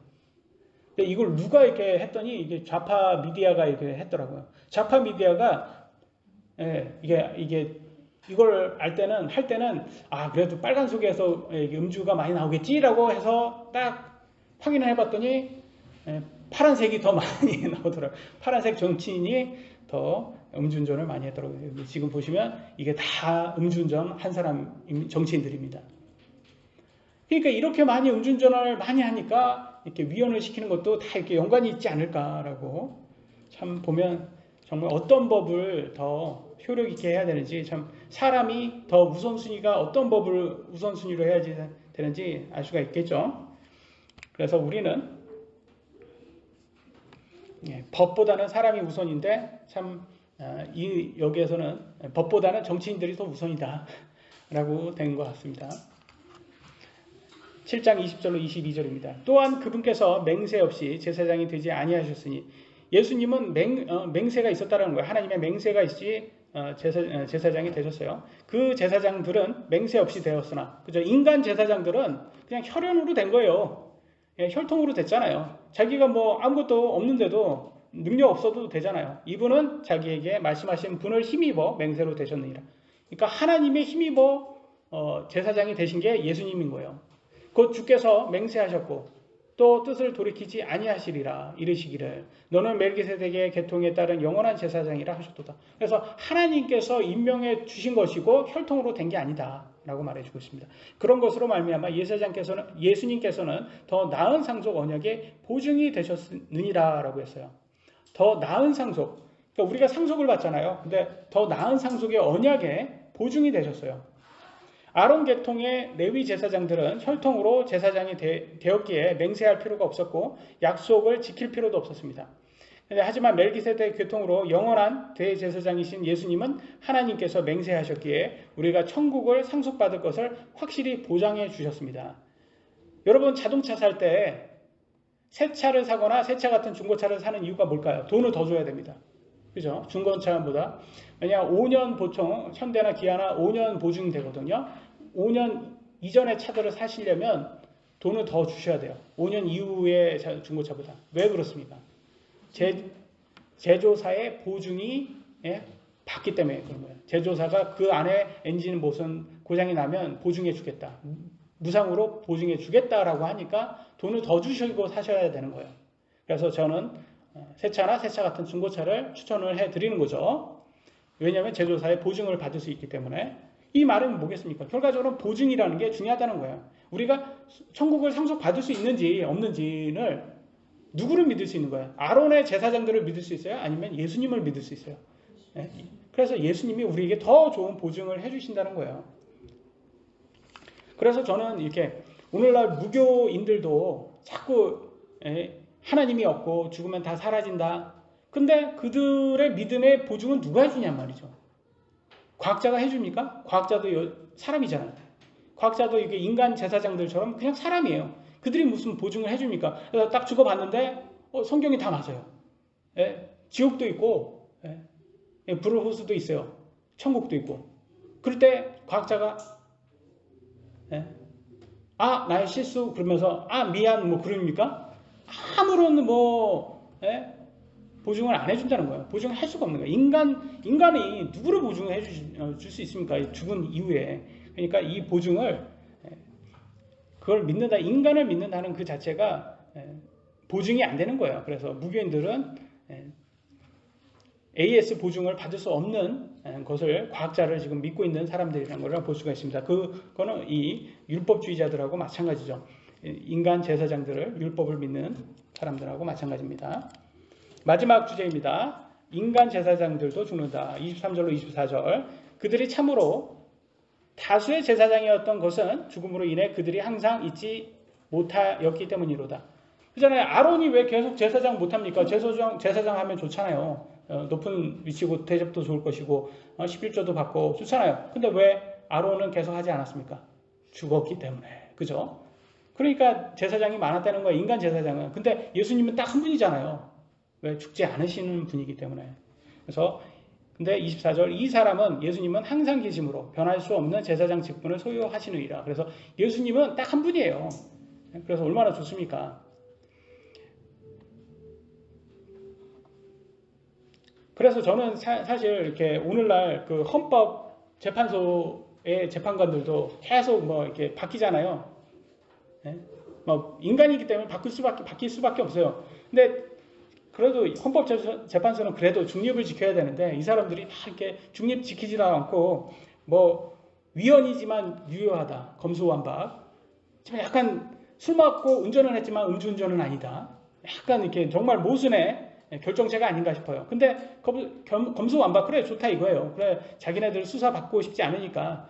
근데 이걸 누가 이렇게 했더니 이게 좌파 미디어가 이렇게 했더라고요. 좌파 미디어가 이걸 할 때는 그래도 빨간 속에서 음주가 많이 나오겠지라고 해서 딱 확인을 해봤더니 파란색이 더 많이 나오더라고요. 파란색 정치인이 더 음주운전을 많이 했더라고요. 지금 보시면 이게 다 음주운전 한 사람 정치인들입니다. 그러니까 이렇게 많이 음주운전을 많이 하니까 이렇게 위헌을 시키는 것도 다 이렇게 연관이 있지 않을까라고, 참 보면 정말 어떤 법을 더 효력 있게 해야 되는지, 참 사람이 더 우선순위가 어떤 법을 우선순위로 해야 되는지 알 수가 있겠죠. 그래서 우리는 법보다는 사람이 우선인데, 참 여기에서는 법보다는 정치인들이 더 우선이다 라고 된 것 같습니다. 7장 20절로 22절입니다. 또한 그분께서 맹세 없이 제사장이 되지 아니하셨으니, 예수님은 맹세가 있었다는 거예요. 하나님의 맹세가 있이 제사장이 되셨어요. 그 제사장들은 맹세 없이 되었으나, 그죠? 인간 제사장들은 그냥 혈연으로 된 거예요. 혈통으로 됐잖아요. 자기가 뭐 아무것도 없는데도 능력 없어도 되잖아요. 이분은 자기에게 말씀하신 분을 힘입어 맹세로 되셨느니라. 그러니까 하나님의 힘입어 제사장이 되신 게 예수님인 거예요. 곧 주께서 맹세하셨고 또 뜻을 돌이키지 아니하시리라 이르시기를 너는 멜기세덱의 계통에 따른 영원한 제사장이라 하셨도다. 그래서 하나님께서 임명해 주신 것이고 혈통으로 된 게 아니다 라고 말해주고 있습니다. 그런 것으로 말미암아 예수님께서는 더 나은 상속 언약의 보증이 되셨느니라 라고 했어요. 더 나은 상속, 그러니까 우리가 상속을 받잖아요. 근데 더 나은 상속의 언약의 보증이 되셨어요. 아론 계통의 레위 제사장들은 혈통으로 제사장이 되었기에 맹세할 필요가 없었고 약속을 지킬 필요도 없었습니다. 하지만 멜기세덱 계통으로 영원한 대제사장이신 예수님은 하나님께서 맹세하셨기에 우리가 천국을 상속받을 것을 확실히 보장해 주셨습니다. 여러분 자동차 살 때 새 차를 사거나 새 차 같은 중고차를 사는 이유가 뭘까요? 돈을 더 줘야 됩니다. 그죠? 중고차보다. 왜냐 5년 보통 현대나 기아나 5년 보증되거든요. 5년 이전의 차들을 사시려면 돈을 더 주셔야 돼요. 5년 이후의 중고차보다. 왜 그렇습니까? 제조사의 보증이 받기 때문에 그런 거예요. 제조사가 그 안에 엔진 무슨 고장이 나면 보증해 주겠다. 무상으로 보증해 주겠다라고 하니까 돈을 더 주시고 사셔야 되는 거예요. 그래서 저는 새 차나 새 차 같은 중고차를 추천을 해드리는 거죠. 왜냐하면 제조사의 보증을 받을 수 있기 때문에. 이 말은 뭐겠습니까? 결과적으로 보증이라는 게 중요하다는 거예요. 우리가 천국을 상속받을 수 있는지 없는지를 누구를 믿을 수 있는 거예요? 아론의 제사장들을 믿을 수 있어요? 아니면 예수님을 믿을 수 있어요? 그래서 예수님이 우리에게 더 좋은 보증을 해주신다는 거예요. 그래서 저는 이렇게 오늘날 무교인들도 자꾸 하나님이 없고 죽으면 다 사라진다. 근데 그들의 믿음의 보증은 누가 해주냔 말이죠. 과학자가 해줍니까? 과학자도 사람이잖아요. 과학자도 이게 인간 제사장들처럼 그냥 사람이에요. 그들이 무슨 보증을 해줍니까? 그래서 딱 죽어봤는데 성경이 다 맞아요. 예, 지옥도 있고 예, 불의 호수도 있어요. 천국도 있고. 그럴 때 과학자가 예, 아 나의 실수 그러면서 아 미안 뭐 그럽니까? 아무런 뭐 보증을 안 해준다는 거예요. 보증을 할 수가 없는 거예요. 인간이 누구를 보증을 줄 수 있습니까? 죽은 이후에. 그러니까 이 보증을 그걸 믿는다, 인간을 믿는다는 그 자체가 보증이 안 되는 거예요. 그래서 무교인들은 AS 보증을 받을 수 없는 것을 과학자를 지금 믿고 있는 사람들이라는 걸 볼 수가 있습니다. 그거는 이 율법주의자들하고 마찬가지죠. 인간 제사장들을 율법을 믿는 사람들하고 마찬가지입니다. 마지막 주제입니다. 인간 제사장들도 죽는다. 23절로 24절. 그들이 참으로 다수의 제사장이었던 것은 죽음으로 인해 그들이 항상 잊지 못하였기 때문이로다. 그잖아요. 아론이 왜 계속 제사장 못합니까? 제사장 하면 좋잖아요. 높은 위치고 대접도 좋을 것이고 11조도 받고 좋잖아요. 근데 왜 아론은 계속 하지 않았습니까? 죽었기 때문에. 그죠? 그러니까 제사장이 많았다는 거예요. 인간 제사장은. 근데 예수님은 딱 한 분이잖아요. 왜? 죽지 않으시는 분이기 때문에. 그래서 근데 24절 이 사람은 예수님은 항상 계심으로 변할 수 없는 제사장 직분을 소유하시느니라. 그래서 예수님은 딱 한 분이에요. 그래서 얼마나 좋습니까? 그래서 저는 사실 이렇게 오늘날 그 헌법 재판소의 재판관들도 계속 뭐 이렇게 바뀌잖아요. 뭐 인간이기 때문에 바뀔 수밖에 없어요. 근데 그래도 헌법재판소는 그래도 중립을 지켜야 되는데 이 사람들이 다 이렇게 중립 지키지도 않고 뭐 위헌이지만 유효하다. 검수완박. 약간 술 먹고 운전을 했지만 음주운전은 아니다. 약간 이렇게 정말 모순의 결정체가 아닌가 싶어요. 근데 검수완박 그래 좋다 이거예요. 그래 자기네들 수사받고 싶지 않으니까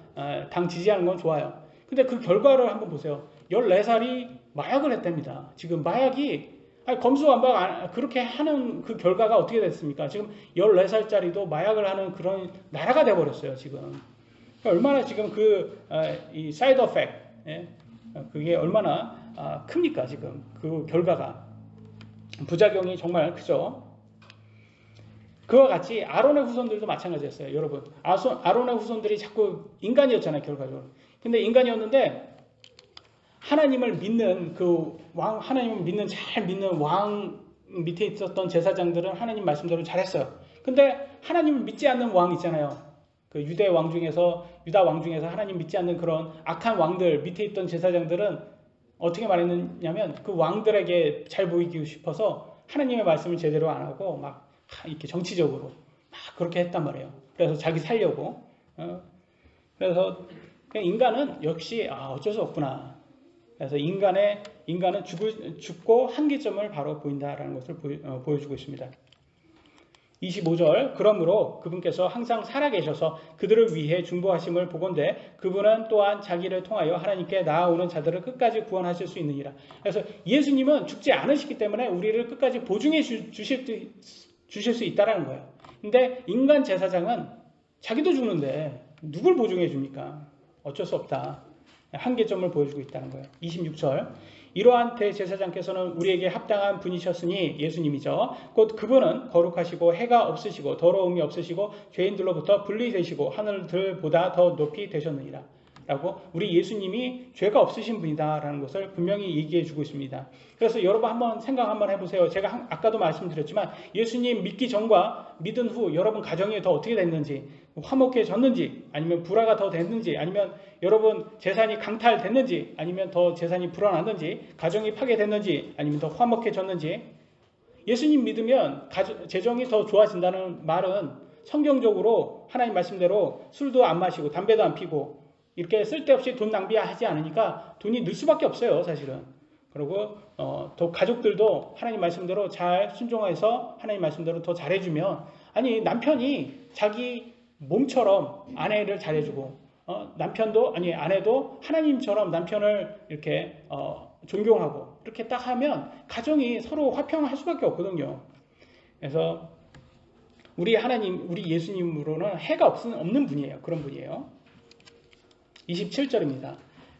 당 지지하는 건 좋아요. 근데 그 결과를 한번 보세요. 14살이 마약을 했답니다. 지금 마약이 검수완박 그렇게 하는 그 결과가 어떻게 됐습니까? 지금 14살짜리도 마약을 하는 그런 나라가 돼버렸어요. 지금 얼마나 지금 이 사이드 어펙트 그게 얼마나 큽니까? 지금 그 결과가 부작용이 정말 크죠. 그와 같이 아론의 후손들도 마찬가지였어요. 여러분 아론의 후손들이 자꾸 인간이었잖아요. 결과적으로. 근데 인간이었는데 하나님을 믿는 하나님을 잘 믿는 왕 밑에 있었던 제사장들은 하나님 말씀대로 잘했어요. 근데 하나님을 믿지 않는 왕 있잖아요. 그 유다 왕 중에서 하나님 믿지 않는 그런 악한 왕들 밑에 있던 제사장들은 어떻게 말했냐면 그 왕들에게 잘 보이기 싶어서 하나님의 말씀을 제대로 안 하고 막 이렇게 정치적으로 막 그렇게 했단 말이에요. 그래서 자기 살려고. 그래서 인간은 역시 어쩔 수 없구나. 그래서 인간은 죽고 한계점을 바로 보인다라는 것을 보여주고 있습니다. 25절 그러므로 그분께서 항상 살아계셔서 그들을 위해 중보하심을 보건대 그분은 또한 자기를 통하여 하나님께 나아오는 자들을 끝까지 구원하실 수 있느니라. 그래서 예수님은 죽지 않으시기 때문에 우리를 끝까지 보증해 주실 수 있다라는 거예요. 근데 인간 제사장은 자기도 죽는데 누굴 보증해 줍니까? 어쩔 수 없다. 한계점을 보여주고 있다는 거예요. 26절 이러한 대제사장께서는 우리에게 합당한 분이셨으니 예수님이죠. 곧 그분은 거룩하시고 해가 없으시고 더러움이 없으시고 죄인들로부터 분리되시고 하늘들보다 더 높이 되셨느니라. 라고 우리 예수님이 죄가 없으신 분이다라는 것을 분명히 얘기해 주고 있습니다. 그래서 여러분 생각 한번 해보세요. 제가 아까도 말씀드렸지만 예수님 믿기 전과 믿은 후 여러분 가정이 더 어떻게 됐는지, 화목해졌는지, 아니면 불화가 더 됐는지, 아니면 여러분 재산이 강탈됐는지, 아니면 더 재산이 불어났는지, 가정이 파괴됐는지, 아니면 더 화목해졌는지. 예수님 믿으면 재정이 더 좋아진다는 말은 성경적으로 하나님 말씀대로 술도 안 마시고 담배도 안 피고 이렇게 쓸데없이 돈 낭비하지 않으니까 돈이 늘 수밖에 없어요, 사실은. 그리고 또 가족들도 하나님 말씀대로 잘 순종해서 하나님 말씀대로 더 잘해주면 남편이 자기 몸처럼 아내를 잘해주고 아내도 하나님처럼 남편을 이렇게 존경하고 이렇게 딱 하면 가정이 서로 화평할 수밖에 없거든요. 그래서 우리 하나님, 우리 예수님으로는 해가 없는 분이에요. 그런 분이에요. 27절입니다.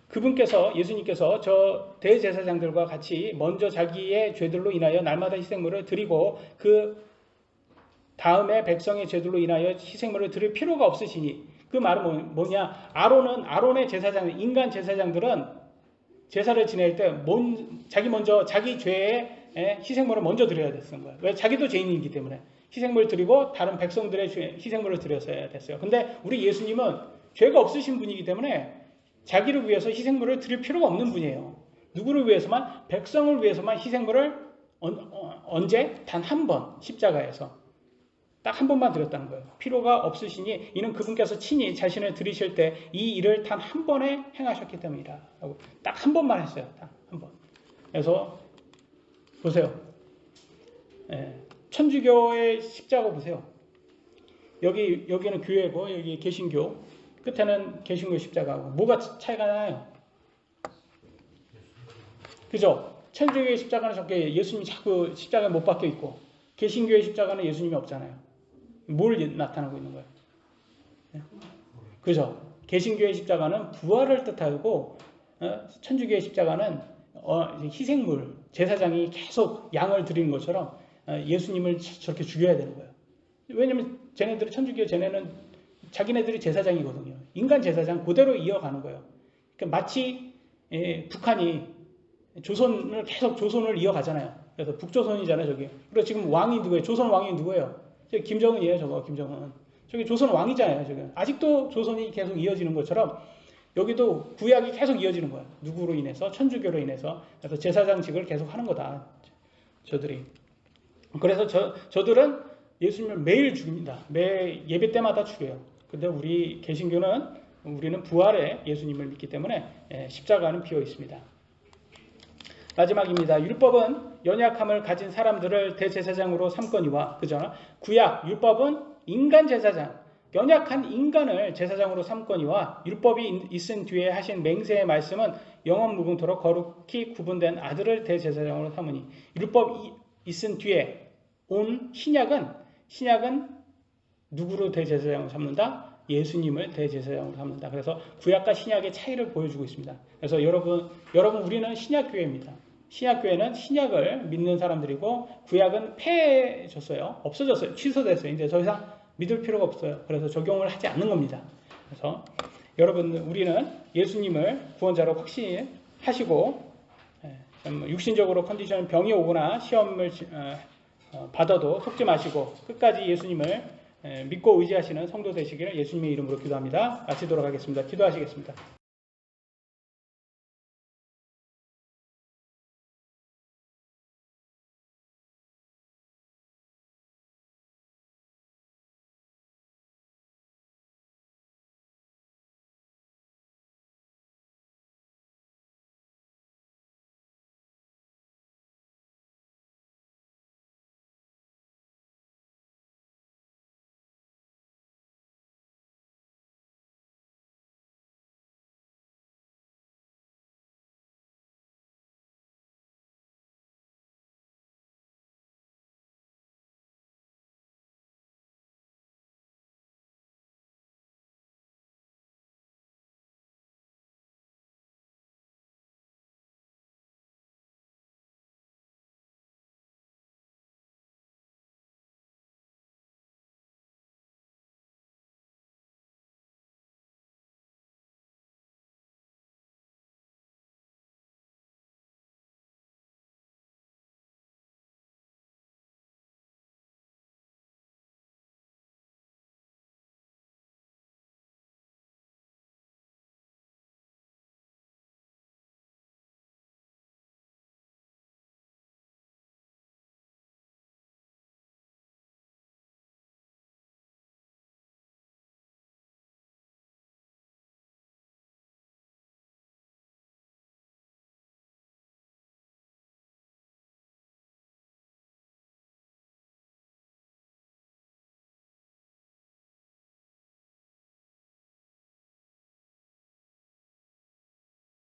그분께서, 예수님께서 저 대제사장들과 같이 먼저 자기의 죄들로 인하여 날마다 희생물을 드리고 그 다음에 백성의 죄들로 인하여 희생물을 드릴 필요가 없으시니, 그 말은 뭐냐? 아론의 제사장, 인간 제사장들은 제사를 지낼 때 자기 죄에 희생물을 먼저 드려야 됐던 거예요. 왜? 자기도 죄인이기 때문에 희생물을 드리고 다른 백성들의 희생물을 드렸어야 됐어요. 근데 우리 예수님은 죄가 없으신 분이기 때문에 자기를 위해서 희생물을 드릴 필요가 없는 분이에요. 누구를 위해서만? 백성을 위해서만 희생물을 언제? 단 한 번 십자가에서 딱 한 번만 드렸다는 거예요. 필요가 없으시니 이는 그분께서 친히 자신을 드리실 때 이 일을 단 한 번에 행하셨기 때문이다. 딱 한 번만 했어요. 딱 한 번. 그래서 보세요. 천주교의 십자가 보세요. 여기는 교회고 여기 개신교, 끝에는 개신교 십자가고 뭐가 차이가 나요? 그죠? 천주교의 십자가는 저게 예수님이 자꾸 십자가에 못 박혀 있고, 개신교의 십자가는 예수님이 없잖아요. 뭘 나타나고 있는 거예요? 그죠? 개신교의 십자가는 부활을 뜻하고, 천주교의 십자가는 희생물, 제사장이 계속 양을 드리는 것처럼 예수님을 저렇게 죽여야 되는 거예요. 왜냐면 천주교 쟤네는 자기네들이 제사장이거든요. 인간 제사장 그대로 이어가는 거예요. 그러니까 마치 북한이 조선을 이어가잖아요. 그래서 북조선이잖아요, 저기. 그리고 지금 왕이 누구예요? 조선 왕이 누구예요? 저기 김정은이에요, 저거, 김정은. 저기 조선 왕이잖아요, 지금. 아직도 조선이 계속 이어지는 것처럼 여기도 구약이 계속 이어지는 거예요. 누구로 인해서? 천주교로 인해서. 그래서 제사장직을 계속 하는 거다, 저들이. 그래서 저들은 예수님을 매일 죽입니다. 매 예배 때마다 죽여요. 근데 우리 개신교는, 우리는 부활의 예수님을 믿기 때문에 십자가는 비어 있습니다. 마지막입니다. 율법은 연약함을 가진 사람들을 대제사장으로 삼거니와, 그죠? 구약, 율법은 인간 제사장, 연약한 인간을 제사장으로 삼거니와, 율법이 있은 뒤에 하신 맹세의 말씀은 영원 무궁토록 거룩히 구분된 아들을 대제사장으로 삼으니, 율법이 있은 뒤에 온 신약은 누구로 대제사장으로 삼는다? 예수님을 대제사장으로 삼는다. 그래서 구약과 신약의 차이를 보여주고 있습니다. 그래서 여러분 우리는 신약교회입니다. 신약교회는 신약을 믿는 사람들이고, 구약은 폐해졌어요. 없어졌어요. 취소됐어요. 이제 더 이상 믿을 필요가 없어요. 그래서 적용을 하지 않는 겁니다. 그래서 여러분, 우리는 예수님을 구원자로 확신하시고, 육신적으로 컨디션 병이 오거나 시험을 받아도 속지 마시고 끝까지 예수님을 믿고 의지하시는 성도 되시기를 예수님의 이름으로 기도합니다. 마치도록 하겠습니다. 기도하시겠습니다.